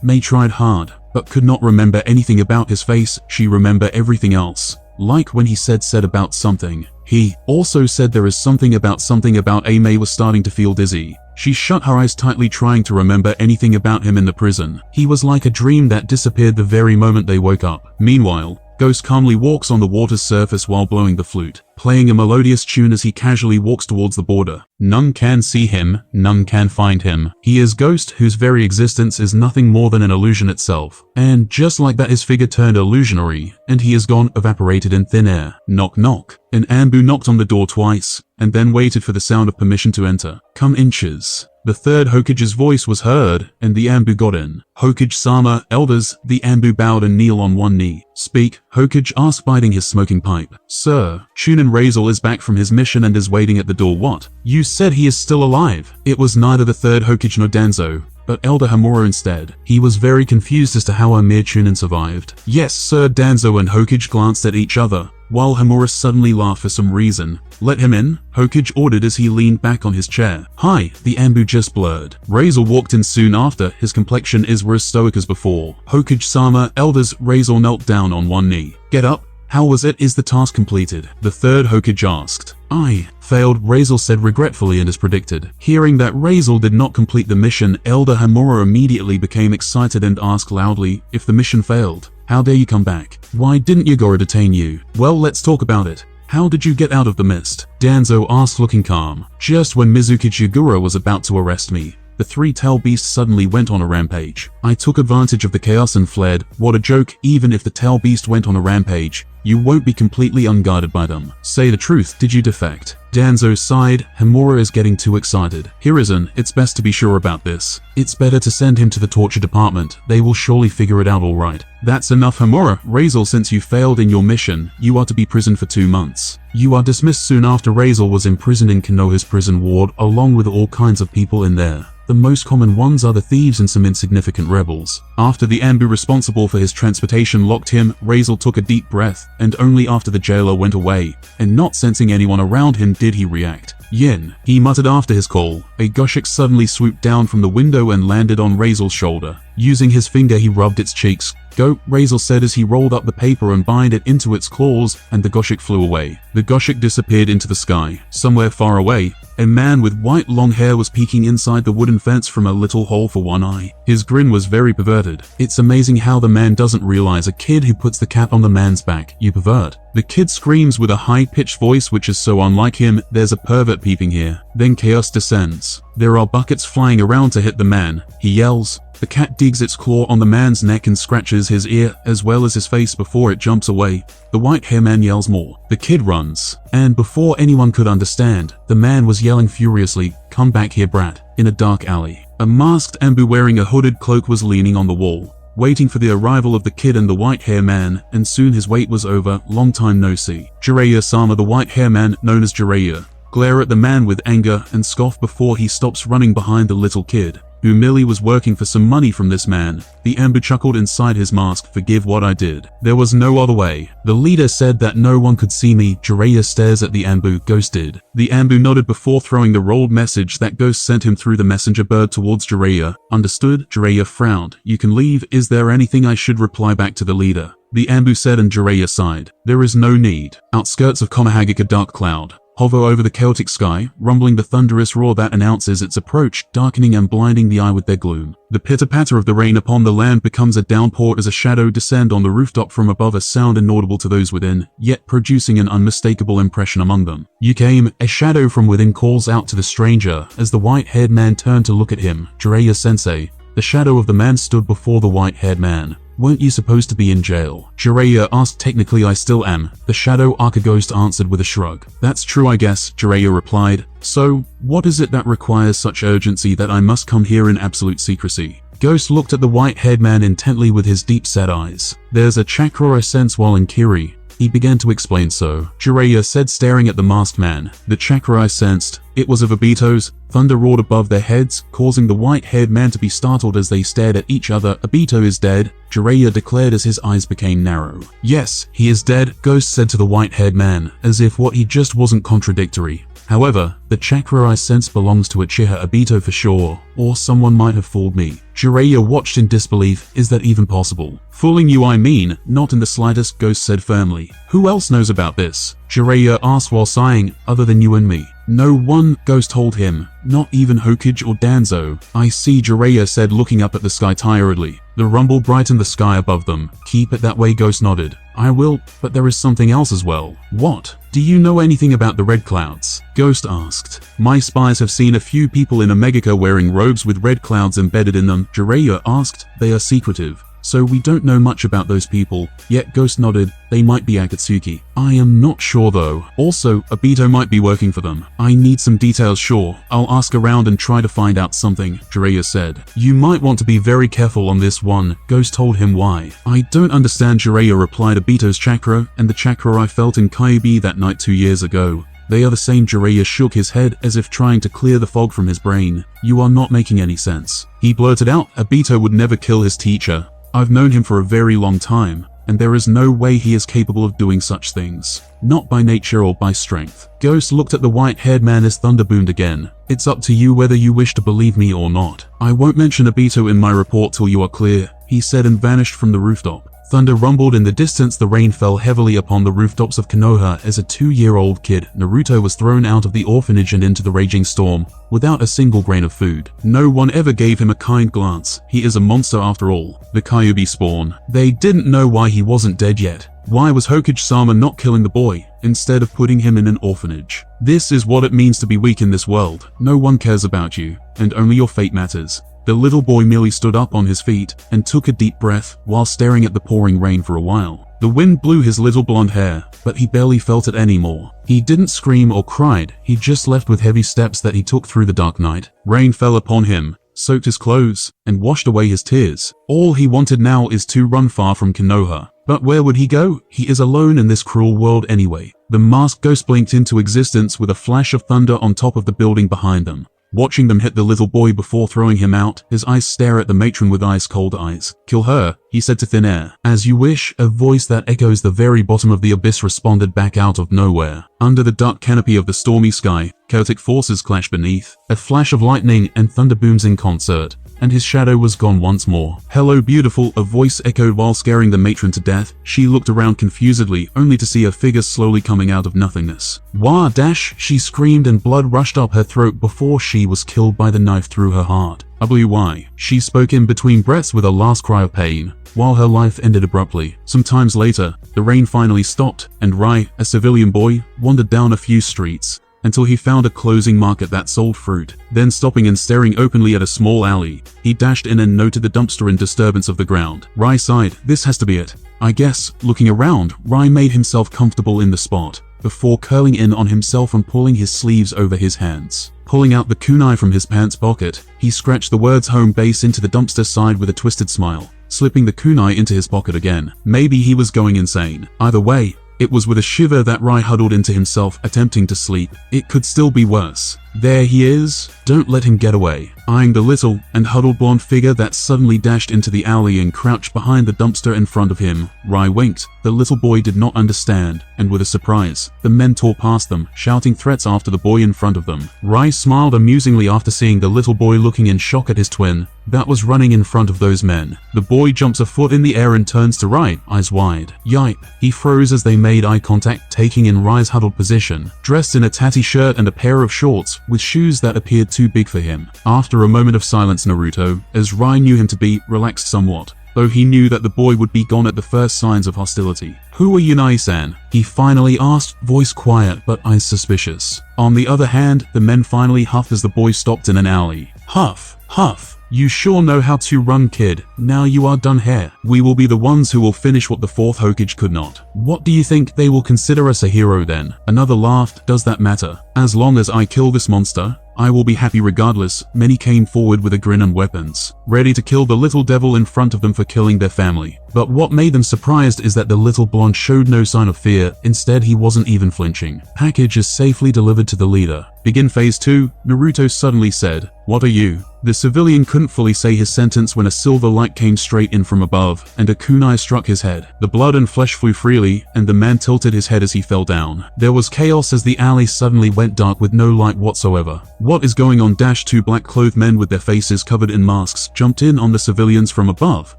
Mei tried hard, but could not remember anything about his face. She remembered everything else. Like when he said about something. He also said there is something about a Mei was starting to feel dizzy. She shut her eyes tightly, trying to remember anything about him in the prison. He was like a dream that disappeared the very moment they woke up. Meanwhile, Ghost calmly walks on the water's surface while blowing the flute, playing a melodious tune as he casually walks towards the border. None can see him, none can find him. He is Ghost, whose very existence is nothing more than an illusion itself. And just like that, his figure turned illusionary, and he is gone, evaporated in thin air. Knock knock. An Ambu knocked on the door twice. and then waited for the sound of permission to enter. Come inches. The third Hokage's voice was heard, and the Anbu got in. Hokage-sama, elders, the Anbu bowed and kneel on one knee. Speak, Hokage asked, biting his smoking pipe. Sir, Chunin Razel is back from his mission and is waiting at the door. What? You said he is still alive. It was neither the third Hokage nor Danzo, but Elder Hamura instead. He was very confused as to how Amir Chunin survived. Yes, Sir. Danzo and Hokage glanced at each other, while Hamura suddenly laughed for some reason. Let him in, Hokage ordered as he leaned back on his chair. Hi, the Anbu just blurred. Razel walked in soon after. His complexion is as stoic as before. Hokage-sama, elders, Razel knelt down on one knee. Get up. How was it? Is the task completed? The third Hokage asked. I failed, Razel said regretfully, and as predicted. Hearing that Razel did not complete the mission, Elder Hamura immediately became excited and asked loudly, if the mission failed, how dare you come back? Why didn't Yagura detain you? Well, let's talk about it. How did you get out of the mist? Danzo asked, looking calm. Just when Mizuki Yagura was about to arrest me, the three-tailed beast suddenly went on a rampage. I took advantage of the chaos and fled. What a joke. Even if the tail beast went on a rampage, you won't be completely unguarded by them. Say the truth, did you defect? Danzo sighed. Hamura is getting too excited. Hiruzen, it's best to be sure about this. It's better to send him to the torture department. They will surely figure it out all right. That's enough, Hamura. Razel, since you failed in your mission, you are to be prisoned for 2 months. You are dismissed. Soon after, Razel was imprisoned in Konoha's prison ward, along with all kinds of people in there. The most common ones are the thieves and some insignificant rebels. After the Anbu responsible for his transportation locked him, Razel took a deep breath, and only after the jailer went away, and not sensing anyone around him, did he react. Yin, he muttered after his call. A Goshik suddenly swooped down from the window and landed on Razel's shoulder. Using his finger, he rubbed its cheeks. Go, Razel said as he rolled up the paper and bind it into its claws, and the Goshik flew away. The Goshik disappeared into the sky. Somewhere far away, a man with white long hair was peeking inside the wooden fence from a little hole for one eye. His grin was very perverted. It's amazing how the man doesn't realize a kid who puts the cat on the man's back. You pervert. The kid screams with a high-pitched voice which is so unlike him. There's a pervert peeping here. Then chaos descends. There are buckets flying around to hit the man. He yells. The cat digs its claw on the man's neck and scratches his ear as well as his face before it jumps away. The white-haired man yells more. The kid runs. And before anyone could understand, the man was yelling furiously, "Come back here, brat," in a dark alley. A masked Anbu wearing a hooded cloak was leaning on the wall, waiting for the arrival of the kid and the white-haired man, and soon his wait was over. Long time no see. Jiraiya-sama, the white-haired man, known as Jiraiya, glare at the man with anger and scoff before he stops running behind the little kid, who merely was working for some money from this man. The Anbu chuckled inside his mask. Forgive what I did. There was no other way. The leader said that no one could see me. Jiraiya stares at the Anbu. Ghost did. The Anbu nodded before throwing the rolled message that Ghost sent him through the messenger bird towards Jiraiya. Understood? Jiraiya frowned. You can leave. Is there anything I should reply back to the leader? The Anbu said, and Jiraiya sighed. There is no need. Outskirts of Konohagake, a dark cloud hover over the chaotic sky, rumbling the thunderous roar that announces its approach, darkening and blinding the eye with their gloom. The pitter-patter of the rain upon the land becomes a downpour as a shadow descends on the rooftop from above, a sound inaudible to those within, yet producing an unmistakable impression among them. You came, a shadow from within calls out to the stranger as the white-haired man turned to look at him. Jiraiya-sensei. The shadow of the man stood before the white-haired man. Weren't you supposed to be in jail? Jiraiya asked. Technically I still am. The shadow Arca Ghost answered with a shrug. That's true, I guess, Jiraiya replied. So, what is it that requires such urgency that I must come here in absolute secrecy? Ghost looked at the white-haired man intently with his deep-set eyes. There's a chakra I sense while in Kiri. He began to explain. So, Jiraiya said, staring at the masked man. The chakra I sensed, it was of Obito's. Thunder roared above their heads, causing the white-haired man to be startled as they stared at each other. Obito is dead, Jiraiya declared as his eyes became narrow. Yes, he is dead, Ghost said to the white-haired man, as if what he just wasn't contradictory. However, the chakra I sense belongs to Uchiha Obito for sure, or someone might have fooled me. Jiraiya watched in disbelief. Is that even possible? Fooling you, I mean, not in the slightest, Ghost said firmly. Who else knows about this? Jiraiya asked while sighing. Other than you and me. No one, Ghost told him. Not even Hokage or Danzo. I see, Jiraiya said, looking up at the sky tiredly. The rumble brightened the sky above them. Keep it that way, Ghost nodded. I will, but there is something else as well. What? Do you know anything about the red clouds? Ghost asked. My spies have seen a few people in Omegaka wearing robes with red clouds embedded in them, Jiraiya asked. They are secretive. so we don't know much about those people, yet Ghost nodded. They might be Akatsuki. I am not sure though. Also, Obito might be working for them. I need some details. Sure, I'll ask around and try to find out something, Jiraiya said. You might want to be very careful on this one, Ghost told him. Why? I don't understand, Jiraiya replied. Obito's chakra, and the chakra I felt in Kyuubi that night 2 years ago. They are the same. Jiraiya shook his head as if trying to clear the fog from his brain. You are not making any sense. He blurted out, Obito would never kill his teacher. I've known him for a very long time, and there is no way he is capable of doing such things. Not by nature or by strength. Ghost looked at the white-haired man as thunder boomed again. It's up to you whether you wish to believe me or not. I won't mention Obito in my report till you are clear, he said and vanished from the rooftop. Thunder rumbled in the distance. The rain fell heavily upon the rooftops of Konoha as a 2-year-old kid. Naruto was thrown out of the orphanage and into the raging storm, without a single grain of food. No one ever gave him a kind glance. He is a monster after all. The Kyuubi spawn. They didn't know why he wasn't dead yet. Why was Hokage-sama not killing the boy, instead of putting him in an orphanage? This is what it means to be weak in this world. No one cares about you, and only your fate matters. The little boy merely stood up on his feet and took a deep breath while staring at the pouring rain for a while. The wind blew his little blonde hair, but he barely felt it anymore. He didn't scream or cried, he just left with heavy steps that he took through the dark night. Rain fell upon him, soaked his clothes, and washed away his tears. All he wanted now is to run far from Konoha. But where would he go? He is alone in this cruel world anyway. The masked ghost blinked into existence with a flash of thunder on top of the building behind them. Watching them hit the little boy before throwing him out, his eyes stare at the matron with ice-cold eyes. Kill her, he said to thin air. As you wish, a voice that echoes the very bottom of the abyss responded back out of nowhere. Under the dark canopy of the stormy sky, chaotic forces clashed beneath. A flash of lightning and thunder booms in concert, and his shadow was gone once more. Hello beautiful, a voice echoed while scaring the matron to death. She looked around confusedly, only to see a figure slowly coming out of nothingness. Wah dash, she screamed and blood rushed up her throat before she was killed by the knife through her heart. WY, she spoke in between breaths with a last cry of pain, while her life ended abruptly. Some times later, the rain finally stopped, and Rai, a civilian boy, wandered down a few streets, until he found a closing market that sold fruit. Then stopping and staring openly at a small alley, he dashed in and noted the dumpster and disturbance of the ground. Rai sighed, this has to be it, I guess. Looking around, Rai made himself comfortable in the spot, before curling in on himself and pulling his sleeves over his hands. Pulling out the kunai from his pants pocket, he scratched the words home base into the dumpster side with a twisted smile, slipping the kunai into his pocket again. Maybe he was going insane. Either way, it was with a shiver that Rai huddled into himself, attempting to sleep. It could still be worse. There he is. Don't let him get away. Eyeing the little and huddled blonde figure that suddenly dashed into the alley and crouched behind the dumpster in front of him, Rai winked. The little boy did not understand, and with a surprise, the men tore past them, shouting threats after the boy in front of them. Rai smiled amusingly after seeing the little boy looking in shock at his twin that was running in front of those men. The boy jumps a foot in the air and turns to Rai, eyes wide. Yipe. He froze as they made eye contact, taking in Rai's huddled position, dressed in a tatty shirt and a pair of shorts, with shoes that appeared too big for him. After a moment of silence, Naruto, as Rai knew him to be, relaxed somewhat, though he knew that the boy would be gone at the first signs of hostility. Who are you, Nai-san? He finally asked, voice quiet but eyes suspicious. On the other hand, the men finally huffed as the boy stopped in an alley. Huff, huff. You sure know how to run, kid. Now you are done here. We will be the ones who will finish what the fourth Hokage could not. What do you think they will consider us a hero then? Another laughed. Does that matter? As long as I kill this monster, I will be happy regardless. Many came forward with a grin and weapons, ready to kill the little devil in front of them for killing their family. But what made them surprised is that the little blonde showed no sign of fear. Instead, he wasn't even flinching. Package is safely delivered to the leader. Begin phase 2, Naruto suddenly said. What are you? The civilian couldn't fully say his sentence when a silver light came straight in from above, and a kunai struck his head. The blood and flesh flew freely, and the man tilted his head as he fell down. There was chaos as the alley suddenly went dark with no light whatsoever. What is going on? Two black-clothed men with their faces covered in masks jumped in on the civilians from above,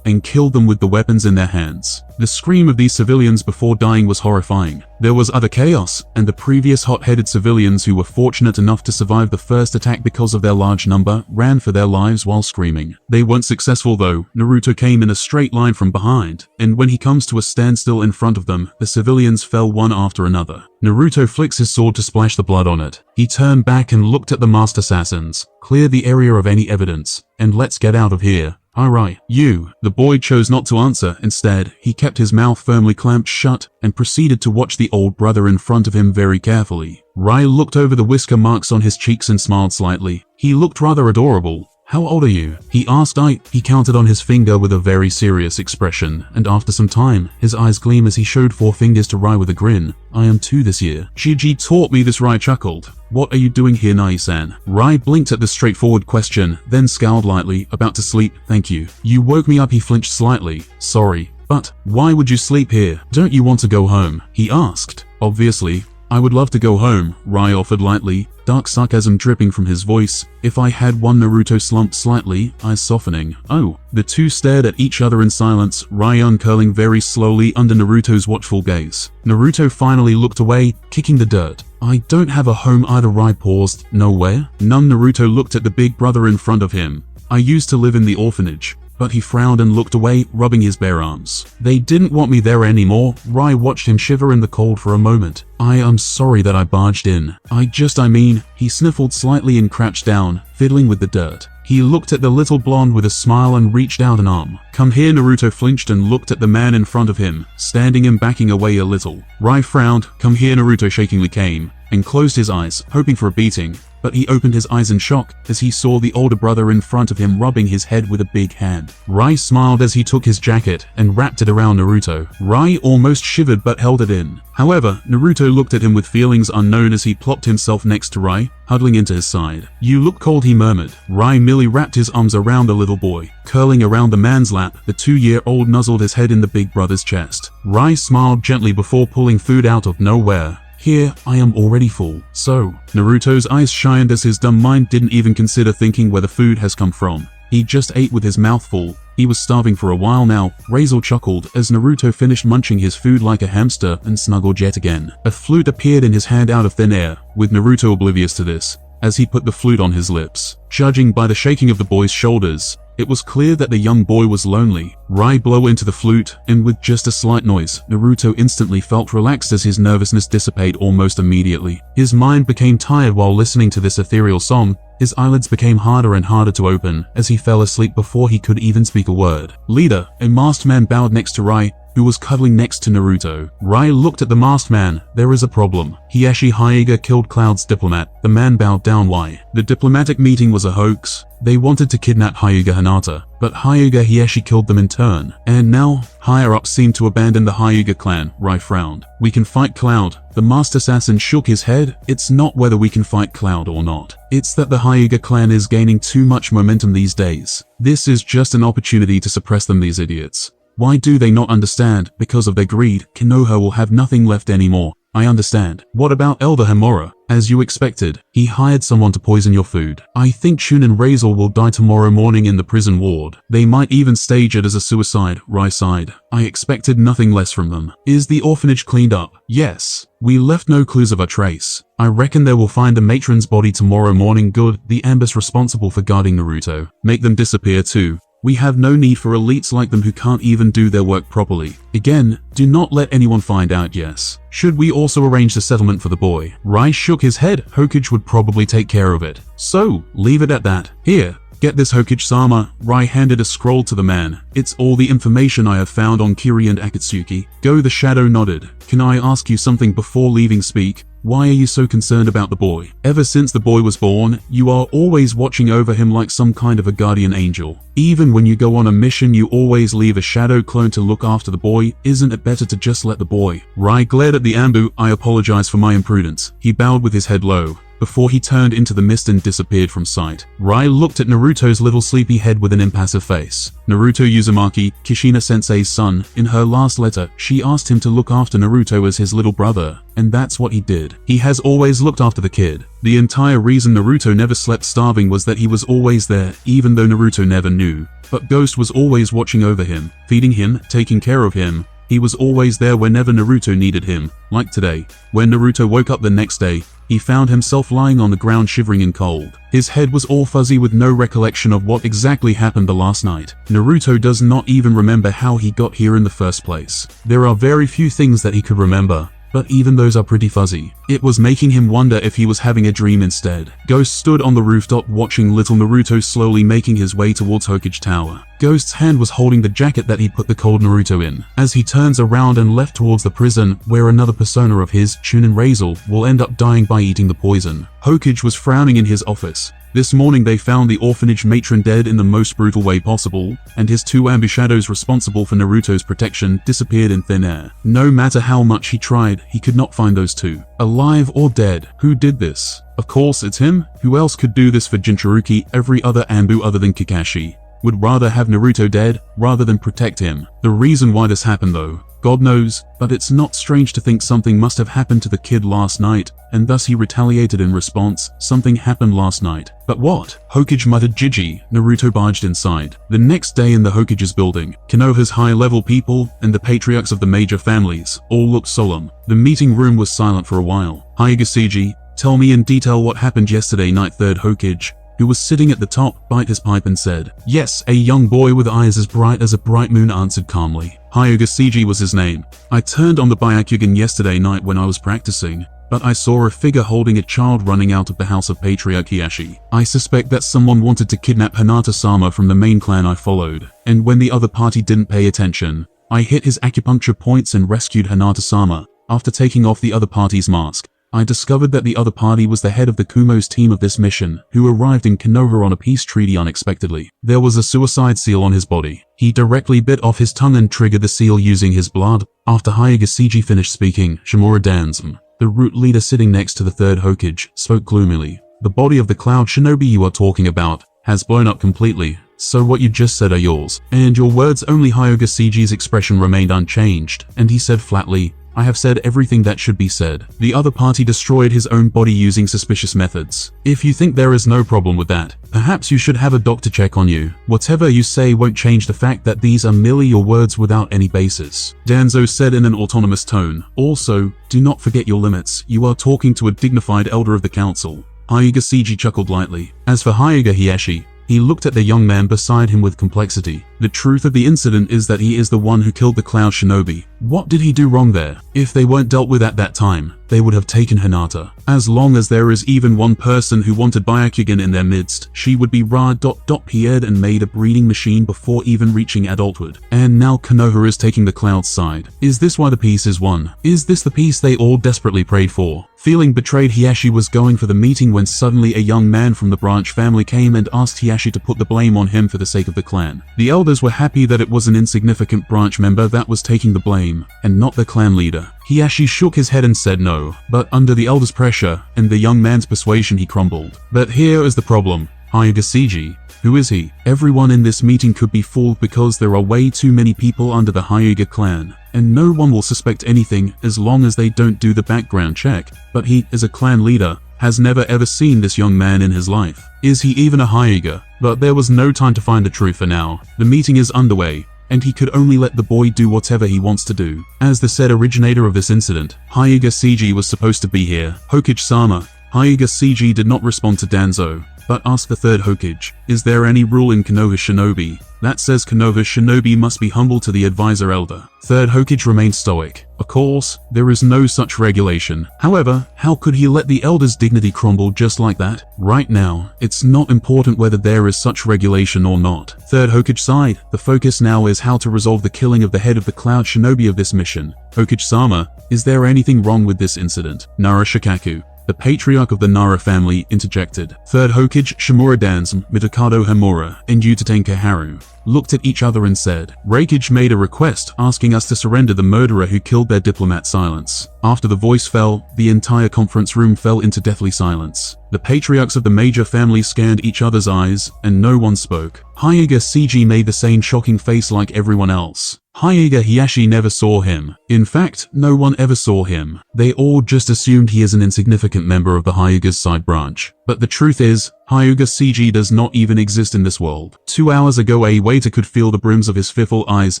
and killed them with the weapons in their hands. The scream of these civilians before dying was horrifying. There was utter chaos, and the previous hot-headed civilians who were fortunate enough to survive the first attack because of their large number ran for their lives while screaming. They weren't successful though. Naruto came in a straight line from behind, and when he comes to a standstill in front of them, the civilians fell one after another. Naruto flicks his sword to splash the blood on it. He turned back and looked at the masked assassins. Clear the area of any evidence, and let's get out of here. Alright, you. The boy chose not to answer. Instead, he kept his mouth firmly clamped shut and proceeded to watch the old brother in front of him very carefully. Rai looked over the whisker marks on his cheeks and smiled slightly. He looked rather adorable. How old are you? He asked. He counted on his finger with a very serious expression, and after some time, his eyes gleamed as he showed 4 fingers to Rai with a grin. I am 2 this year. Shiji taught me this. Rai chuckled. What are you doing here, Nai-san? Rai blinked at the straightforward question, then scowled lightly. About to sleep, thank you. You woke me up. He flinched slightly. Sorry, but why would you sleep here? Don't you want to go home? He asked. Obviously. I would love to go home, Rai offered lightly, dark sarcasm dripping from his voice. If I had one. Naruto slumped slightly, eyes softening. Oh. The two stared at each other in silence, Rai uncurling very slowly under Naruto's watchful gaze. Naruto finally looked away, kicking the dirt. I don't have a home either. Rai paused. Nowhere? None. Naruto looked at the big brother in front of him. I used to live in the orphanage. But he frowned and looked away, rubbing his bare arms. They didn't want me there anymore. Rai watched him shiver in the cold for a moment. I am sorry that I barged in. I mean, he sniffled slightly and crouched down, fiddling with the dirt. He looked at the little blonde with a smile and reached out an arm. Come here. Naruto flinched and looked at the man in front of him, standing and backing away a little. Rai frowned. Come here. Naruto shakingly came, and closed his eyes, hoping for a beating. But he opened his eyes in shock as he saw the older brother in front of him rubbing his head with a big hand. Rai smiled as he took his jacket and wrapped it around Naruto. Rai almost shivered but held it in. However, Naruto looked at him with feelings unknown as he plopped himself next to Rai, huddling into his side. You look cold, he murmured. Rai merely wrapped his arms around the little boy. Curling around the man's lap, the 2-year-old nuzzled his head in the big brother's chest. Rai smiled gently before pulling food out of nowhere. Here, I am already full. So, Naruto's eyes shined as his dumb mind didn't even consider thinking where the food has come from. He just ate with his mouth full. He was starving for a while now. Razor chuckled as Naruto finished munching his food like a hamster and snuggled yet again. A flute appeared in his hand out of thin air, with Naruto oblivious to this, as he put the flute on his lips. Judging by the shaking of the boy's shoulders, it was clear that the young boy was lonely. Rai blew into the flute, and with just a slight noise, Naruto instantly felt relaxed as his nervousness dissipated almost immediately. His mind became tired while listening to this ethereal song. His eyelids became harder and harder to open as he fell asleep before he could even speak a word. Leader, a masked man bowed next to Rai, who was cuddling next to Naruto. Rai looked at the masked man. There is a problem. Hiashi Hyuga killed Cloud's diplomat. The man bowed down. Why? The diplomatic meeting was a hoax. They wanted to kidnap Hyuga Hinata, but Hyuga Hiashi killed them in turn. And now, higher-ups seem to abandon the Hyuga clan. Rai frowned. We can fight Cloud. The masked assassin shook his head. It's not whether we can fight Cloud or not. It's that the Hyuga clan is gaining too much momentum these days. This is just an opportunity to suppress them, these idiots. Why do they not understand? Because of their greed, Konoha will have nothing left anymore. I understand. What about Elder Hamura? As you expected, he hired someone to poison your food. I think Shun and Razor will die tomorrow morning in the prison ward. They might even stage it as a suicide. Rai sighed. I expected nothing less from them. Is the orphanage cleaned up? Yes. We left no clues of a trace. I reckon they will find the matron's body tomorrow morning. Good. The ambush responsible for guarding Naruto. Make them disappear too. We have no need for elites like them who can't even do their work properly. Again, do not let anyone find out. Yes. Should we also arrange the settlement for the boy? Rai shook his head. Hokage would probably take care of it. So, leave it at that. Here. Get this, Hokage-sama. Rai handed a scroll to the man. It's all the information I have found on Kiri and Akatsuki. Go. The shadow nodded. Can I ask you something before leaving? Speak. Why are you so concerned about the boy? Ever since the boy was born, you are always watching over him like some kind of a guardian angel. Even when you go on a mission, you always leave a shadow clone to look after the boy. Isn't it better to just let the boy? Rai glared at the Ambu. I apologize for my imprudence. He bowed with his head low, before he turned into the mist and disappeared from sight. Rai looked at Naruto's little sleepy head with an impassive face. Naruto Uzumaki, Kishina-sensei's son, in her last letter, she asked him to look after Naruto as his little brother, and that's what he did. He has always looked after the kid. The entire reason Naruto never slept starving was that he was always there, even though Naruto never knew. But Ghost was always watching over him, feeding him, taking care of him. He was always there whenever Naruto needed him, like today. When Naruto woke up the next day, he found himself lying on the ground shivering in cold. His head was all fuzzy with no recollection of what exactly happened the last night. Naruto does not even remember how he got here in the first place. There are very few things that he could remember. but even those are pretty fuzzy. It was making him wonder if he was having a dream instead. Ghost stood on the rooftop watching little Naruto slowly making his way towards Hokage Tower. Ghost's hand was holding the jacket that he put the cold Naruto in. As he turns around and left towards the prison, where another persona of his, Chunin Razor, will end up dying by eating the poison. Hokage was frowning in his office. This morning they found the orphanage matron dead in the most brutal way possible, and his two ambushadows responsible for Naruto's protection disappeared in thin air. No matter how much he tried, he could not find those two. Alive or dead, who did this? Of course it's him. Who else could do this for Jinchuriki? Every other Anbu other than Kakashi would rather have Naruto dead rather than protect him. The reason why this happened though, God knows, but it's not strange to think something must have happened to the kid last night, and thus he retaliated in response. Something happened last night. But what? Hokage muttered. Jiji. Naruto barged inside. The next day in the Hokage's building, Konoha's high-level people and the patriarchs of the major families all looked solemn. The meeting room was silent for a while. Hyuga, tell me in detail what happened yesterday night. Third Hokage, who was sitting at the top, bit his pipe and said, "Yes, a young boy with eyes as bright as a bright moon answered calmly." Hyuga was his name. "I turned on the Byakugan yesterday night when I was practicing, but I saw a figure holding a child running out of the house of Patriarch Hiyashi. I suspect that someone wanted to kidnap Hinata-sama from the main clan I followed, and when the other party didn't pay attention, I hit his acupuncture points and rescued Hinata-sama. After taking off the other party's mask, I discovered that the other party was the head of the Kumo's team of this mission, who arrived in Konoha on a peace treaty unexpectedly. There was a suicide seal on his body. He directly bit off his tongue and triggered the seal using his blood." After Hyuga finished speaking, Shimura Danzum, the root leader sitting next to the third Hokage, spoke gloomily. "The body of the Cloud Shinobi you are talking about has blown up completely. So what you just said are yours, and your words only." Hyuga's expression remained unchanged, and he said flatly, "I have said everything that should be said. The other party destroyed his own body using suspicious methods. If you think there is no problem with that, perhaps you should have a doctor check on you. Whatever you say won't change the fact that these are merely your words without any basis." Danzo said in an autonomous tone, "Also, do not forget your limits. You are talking to a dignified elder of the council." Hyuga chuckled lightly. As for Hyuga Hiyashi, he looked at the young man beside him with complexity. The truth of the incident is that he is the one who killed the Cloud Shinobi. What did he do wrong there? If they weren't dealt with at that time, they would have taken Hinata. As long as there is even one person who wanted Byakugan in their midst, she would be paired and made a breeding machine before even reaching adulthood. And now Konoha is taking the Cloud's side. Is this why the peace is won? Is this the peace they all desperately prayed for? Feeling betrayed, Hiyashi was going for the meeting when suddenly a young man from the branch family came and asked Hiyashi to put the blame on him for the sake of the clan. The elders were happy that it was an insignificant branch member that was taking the blame, and not the clan leader. Hiyashi shook his head and said no, but under the elders' pressure and the young man's persuasion he crumbled. But here is the problem. Hyuga, who is he? Everyone in this meeting could be fooled because there are way too many people under the Hyuga clan, and no one will suspect anything as long as they don't do the background check. But he, as a clan leader, has never ever seen this young man in his life. Is he even a Hyuga? But there was no time to find the truth for now. The meeting is underway, and he could only let the boy do whatever he wants to do. As the said originator of this incident, Hyuga was supposed to be here. Hokage-sama. Hyuga did not respond to Danzo, but asked the third Hokage, "Is there any rule in Konoha Shinobi that says Konoha Shinobi must be humble to the advisor elder?" Third Hokage remained stoic. Of course, there is no such regulation. However, how could he let the elder's dignity crumble just like that? Right now, it's not important whether there is such regulation or not. Third Hokage sighed. The focus now is how to resolve the killing of the head of the Cloud Shinobi of this mission. Hokage-sama, is there anything wrong with this incident? Nara Shikaku, the patriarch of the Nara family, interjected. Third Hokage, Shimura Danzum, Mitokado Hamura, and Utatenka Haru looked at each other and said, "Raikage made a request asking us to surrender the murderer who killed their diplomat." Silence. After the voice fell, the entire conference room fell into deathly silence. The patriarchs of the major families scanned each other's eyes, and no one spoke. Hyuga made the same shocking face like everyone else. Hyuga Hiyashi never saw him. In fact, no one ever saw him. They all just assumed he is an insignificant member of the Hyuga's side branch. But the truth is, Hyuga does not even exist in this world. 2 hours ago a waiter could feel the brims of his fearful eyes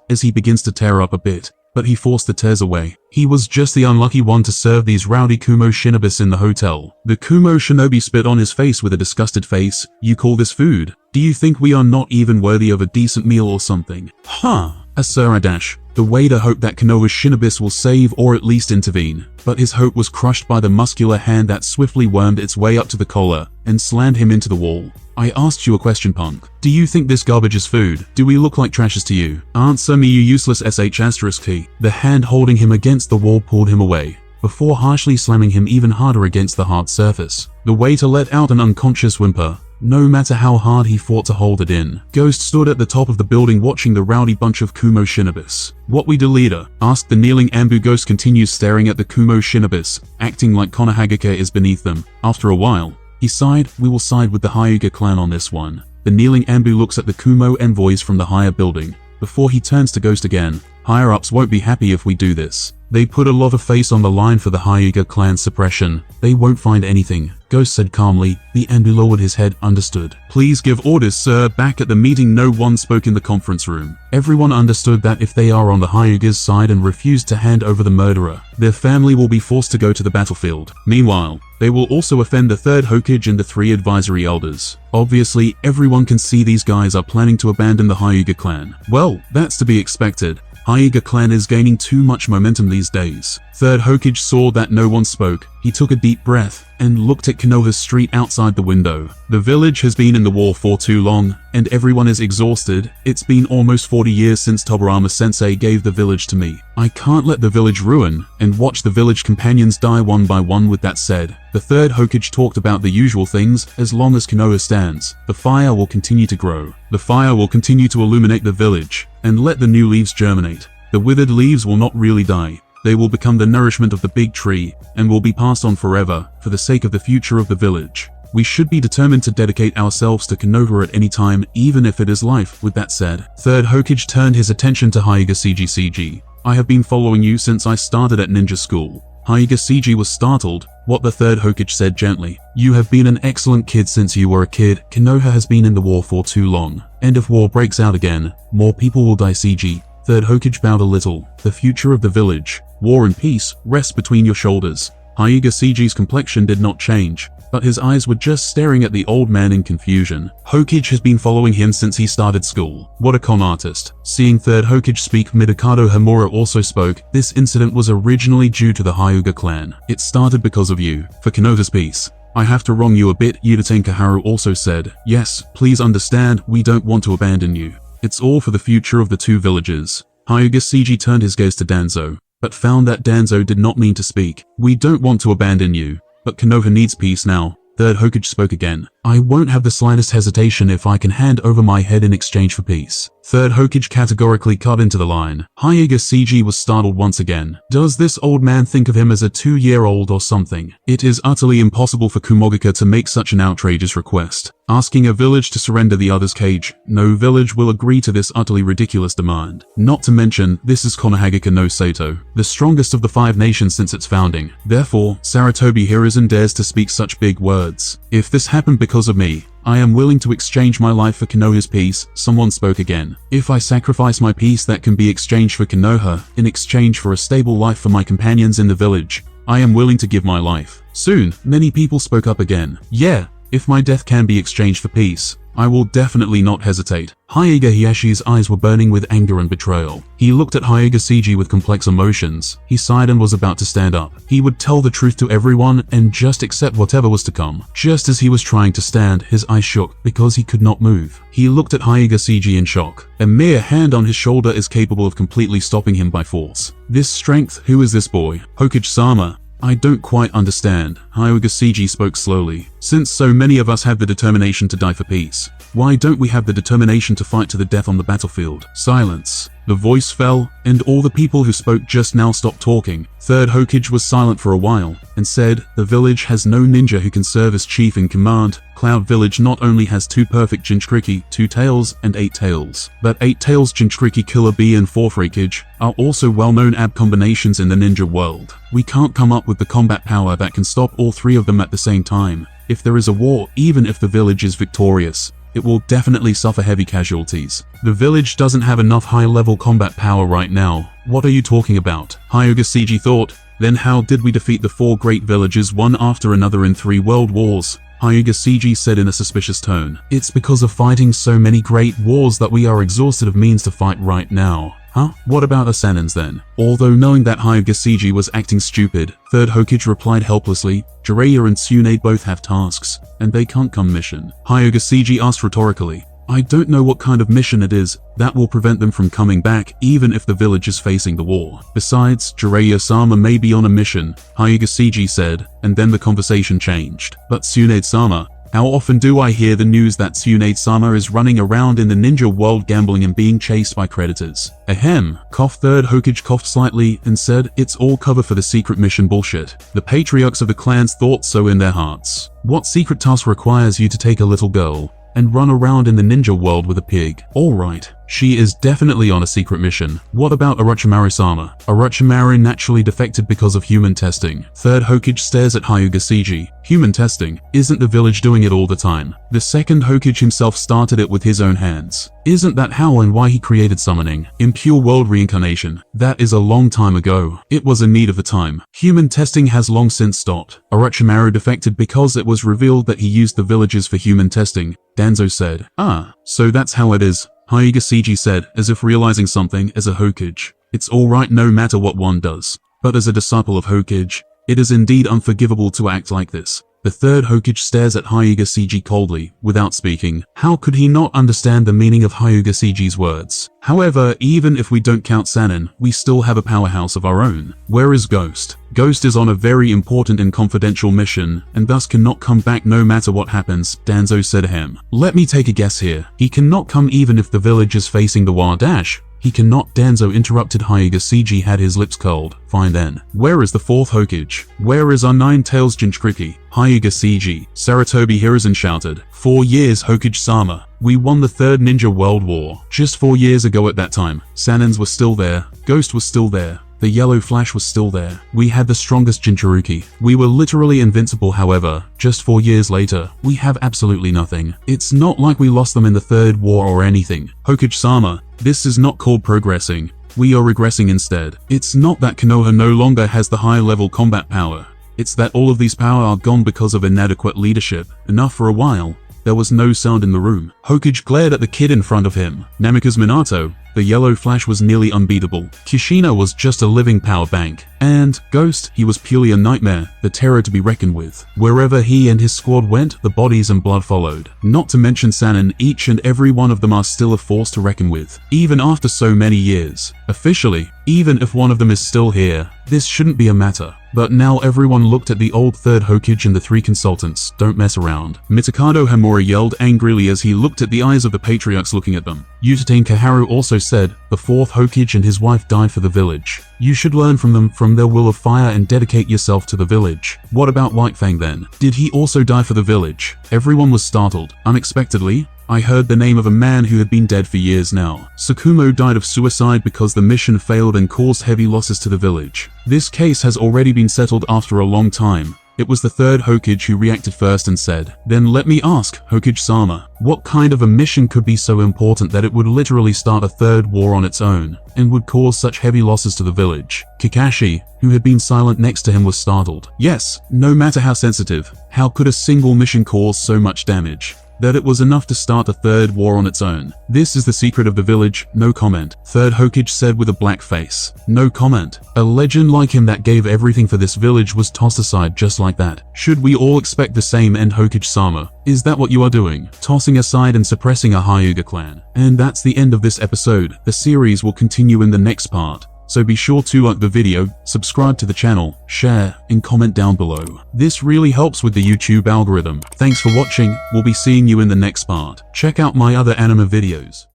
as he begins to tear up a bit, but he forced the tears away. He was just the unlucky one to serve these rowdy Kumo shinobis in the hotel. The Kumo shinobi spit on his face with a disgusted face. "You call this food? Do you think we are not even worthy of a decent meal or something?" Huh. Asuradash. The waiter hoped that Konoha's Shinobis will save or at least intervene, but his hope was crushed by the muscular hand that swiftly wormed its way up to the collar and slammed him into the wall. I asked you a question, punk. Do you think this garbage is food? Do we look like trashes to you? Answer me, you useless sh*t. The hand holding him against the wall pulled him away, before harshly slamming him even harder against the hard surface. The waiter let out an unconscious whimper. No matter how hard he fought to hold it in, Ghost stood at the top of the building watching the rowdy bunch of Kumo Shinobis. What we do, leader? Asked the kneeling Anbu. Ghost continues staring at the Kumo Shinobis, acting like Konohagake is beneath them. After a while, he sighed. We will side with the Hyuga clan on this one. The kneeling Anbu looks at the Kumo envoys from the higher building, before he turns to Ghost again. Higher-ups won't be happy if we do this. They put a lot of face on the line for the Hyuga clan suppression. They won't find anything, Ghost said calmly. The Anbu lowered his head. Understood. Please give orders, sir. Back at the meeting, no one spoke in the conference room. Everyone understood that if they are on the Hyuga's side and refuse to hand over the murderer, their family will be forced to go to the battlefield. Meanwhile, they will also offend the third Hokage and the 3 advisory elders. Obviously, everyone can see these guys are planning to abandon the Hyuga clan. Well, that's to be expected. Hyuga clan is gaining too much momentum these days. Third Hokage saw that no one spoke. He took a deep breath and looked at Konoha's street outside the window. The village has been in the war for too long, and everyone is exhausted. It's been almost 40 years since Tobirama-sensei gave the village to me. I can't let the village ruin and watch the village companions die one by one. With that said, the third Hokage talked about the usual things. As long as Konoha stands, the fire will continue to grow. The fire will continue to illuminate the village and let the new leaves germinate. The withered leaves will not really die. They will become the nourishment of the big tree and will be passed on forever for the sake of the future of the village. We should be determined to dedicate ourselves to Konoha at any time, even if it is life. With that said, third Hokage turned his attention to Hyuga CG. I have been following you since I started at ninja school. Hyuga CG was startled. What? The third Hokage said gently. You have been an excellent kid since you were a kid. Konoha has been in the war for too long, and if war breaks out again, more people will die. CG. Third Hokage bowed a little. The future of the village, war and peace, rests between your shoulders. Hyuga CG's complexion did not change, but his eyes were just staring at the old man in confusion. Hokage has been following him since he started school. What a con artist. Seeing third Hokage speak, Midokado Hamura also spoke. This incident was originally due to the Hyuga clan. It started because of you. For Konoha's peace, I have to wrong you a bit. Yudate Kaharu also said, yes, please understand, we don't want to abandon you. It's all for the future of the 2 villages. Hyuga CG turned his gaze to Danzo, but found that Danzo did not mean to speak. We don't want to abandon you, but Konoha needs peace now. Third Hokage spoke again. I won't have the slightest hesitation if I can hand over my head in exchange for peace. Third Hokage categorically cut into the line. Hyuga CG was startled once again. Does this old man think of him as a 2-year-old or something? It is utterly impossible for Kumogaka to make such an outrageous request. Asking a village to surrender the other's cage. No village will agree to this utterly ridiculous demand. Not to mention, this is Konohagaka no Sato, the strongest of the 5 nations since its founding. Therefore, Saratobi Hiruzen dares to speak such big words. If this happened because of me, I am willing to exchange my life for Konoha's peace. Someone spoke again. If I sacrifice my peace that can be exchanged for Konoha, in exchange for a stable life for my companions in the village, I am willing to give my life. Soon, many people spoke up again. Yeah, if my death can be exchanged for peace, I will definitely not hesitate. Hyuga Hiyashi's eyes were burning with anger and betrayal. He looked at Hyuga CG with complex emotions. He sighed and was about to stand up. He would tell the truth to everyone and just accept whatever was to come. Just as he was trying to stand, his eyes shook because he could not move. He looked at Hyuga CG in shock. A mere hand on his shoulder is capable of completely stopping him by force. This strength? Who is this boy? Hokage-sama. I don't quite understand. Hyuga CG spoke slowly. Since so many of us have the determination to die for peace, why don't we have the determination to fight to the death on the battlefield? Silence. The voice fell, and all the people who spoke just now stopped talking. Third Hokage was silent for a while, and said, the village has no ninja who can serve as chief in command. Cloud Village not only has 2 perfect Jinchuriki, 2 tails, and 8 tails, but 8 tails Jinchuriki Killer Bee and 4th Hokage are also well-known ab combinations in the ninja world. We can't come up with the combat power that can stop all 3 of them at the same time. If there is a war, even if the village is victorious, it will definitely suffer heavy casualties. The village doesn't have enough high-level combat power right now. What are you talking about? Hyuga CG thought. Then how did we defeat the 4 great villages one after another in 3 world wars? Hyuga CG said in a suspicious tone. It's because of fighting so many great wars that we are exhausted of means to fight right now. Huh? What about Asanins then? Although knowing that Hyuga Seiji was acting stupid, 3rd Hokage replied helplessly, Jiraiya and Tsunade both have tasks, and they can't come mission. Hyuga Seiji asked rhetorically, I don't know what kind of mission it is that will prevent them from coming back even if the village is facing the war. Besides, Jiraiya-sama may be on a mission, Hyuga Seiji said, and then the conversation changed. But Tsunade-sama, how often do I hear the news that Tsunade-sama is running around in the ninja world gambling and being chased by creditors? Ahem. 3rd Hokage coughed slightly and said, it's all cover for the secret mission bullshit. The patriarchs of the clans thought so in their hearts. What secret task requires you to take a little girl and run around in the ninja world with a pig? Alright, she is definitely on a secret mission. What about Orochimaru-sama? Orochimaru naturally defected because of human testing. 3rd Hokage stares at Hyuga Seiji. Human testing? Isn't the village doing it all the time? The 2nd Hokage himself started it with his own hands. Isn't that how and why he created summoning? Impure world reincarnation. That is a long time ago. It was a need of the time. Human testing has long since stopped. Orochimaru defected because it was revealed that he used the villages for human testing, Danzo said. Ah, so that's how it is, Hyuga Seiji said, as if realizing something. As a Hokage, it's alright no matter what one does. But as a disciple of Hokage, it is indeed unforgivable to act like this. The 3rd Hokage stares at Hyuga Seiji coldly, without speaking. How could he not understand the meaning of Hyuga Seiji's words? However, even if we don't count Sannin, we still have a powerhouse of our own. Where is Ghost? Ghost is on a very important and confidential mission, and thus cannot come back no matter what happens, Danzo said to him. Let me take a guess here. He cannot come even if the village is facing the war dash. He cannot, Danzo interrupted. Hyuga Seiji had his lips curled. Fine then. Where is the 4th Hokage? Where is our Nine-Tails Jinchuriki? Hyuga Seiji, Sarutobi Hiruzen shouted. 4 years, Hokage-sama. We won the 3rd Ninja World War. Just 4 years ago at that time. Sanins were still there. Ghost was still there. The yellow flash was still there. We had the strongest Jinchuriki. We were literally invincible. However, just 4 years later, we have absolutely nothing. It's not like we lost them in the 3rd war or anything. Hokage-sama, this is not called progressing. We are regressing instead. It's not that Konoha no longer has the high-level combat power. It's that all of these power are gone because of inadequate leadership. Enough for a while. There was no sound in the room. Hokage glared at the kid in front of him. Namikaze Minato, the yellow flash was nearly unbeatable. Kushina was just a living power bank. And Ghost, he was purely a nightmare, the terror to be reckoned with. Wherever he and his squad went, the bodies and blood followed. Not to mention Sannin, each and every one of them are still a force to reckon with. Even after so many years. Officially, even if one of them is still here, this shouldn't be a matter. But now everyone looked at the old 3rd Hokage and the 3 consultants. Don't mess around. Mitokado Hamura yelled angrily as he looked at the eyes of the patriarchs looking at them. Utatane Kaharu also said, the 4th Hokage and his wife died for the village. You should learn from them, from their will of fire, and dedicate yourself to the village. What about White Fang then? Did he also die for the village? Everyone was startled. Unexpectedly, I heard the name of a man who had been dead for years now. Tsukumo died of suicide because the mission failed and caused heavy losses to the village. This case has already been settled after a long time. It was the 3rd Hokage who reacted first and said, then let me ask, Hokage-sama, what kind of a mission could be so important that it would literally start a 3rd war on its own, and would cause such heavy losses to the village? Kakashi, who had been silent next to him, was startled. Yes, no matter how sensitive, how could a single mission cause so much damage? That it was enough to start a 3rd war on its own. This is the secret of the village. No comment. 3rd Hokage said with a black face. No comment. A legend like him that gave everything for this village was tossed aside just like that. Should we all expect the same end, Hokage-sama? Is that what you are doing? Tossing aside and suppressing a Hyuga clan. And that's the end of this episode. The series will continue in the next part. So be sure to like the video, subscribe to the channel, share, and comment down below. This really helps with the YouTube algorithm. Thanks for watching, we'll be seeing you in the next part. Check out my other anime videos.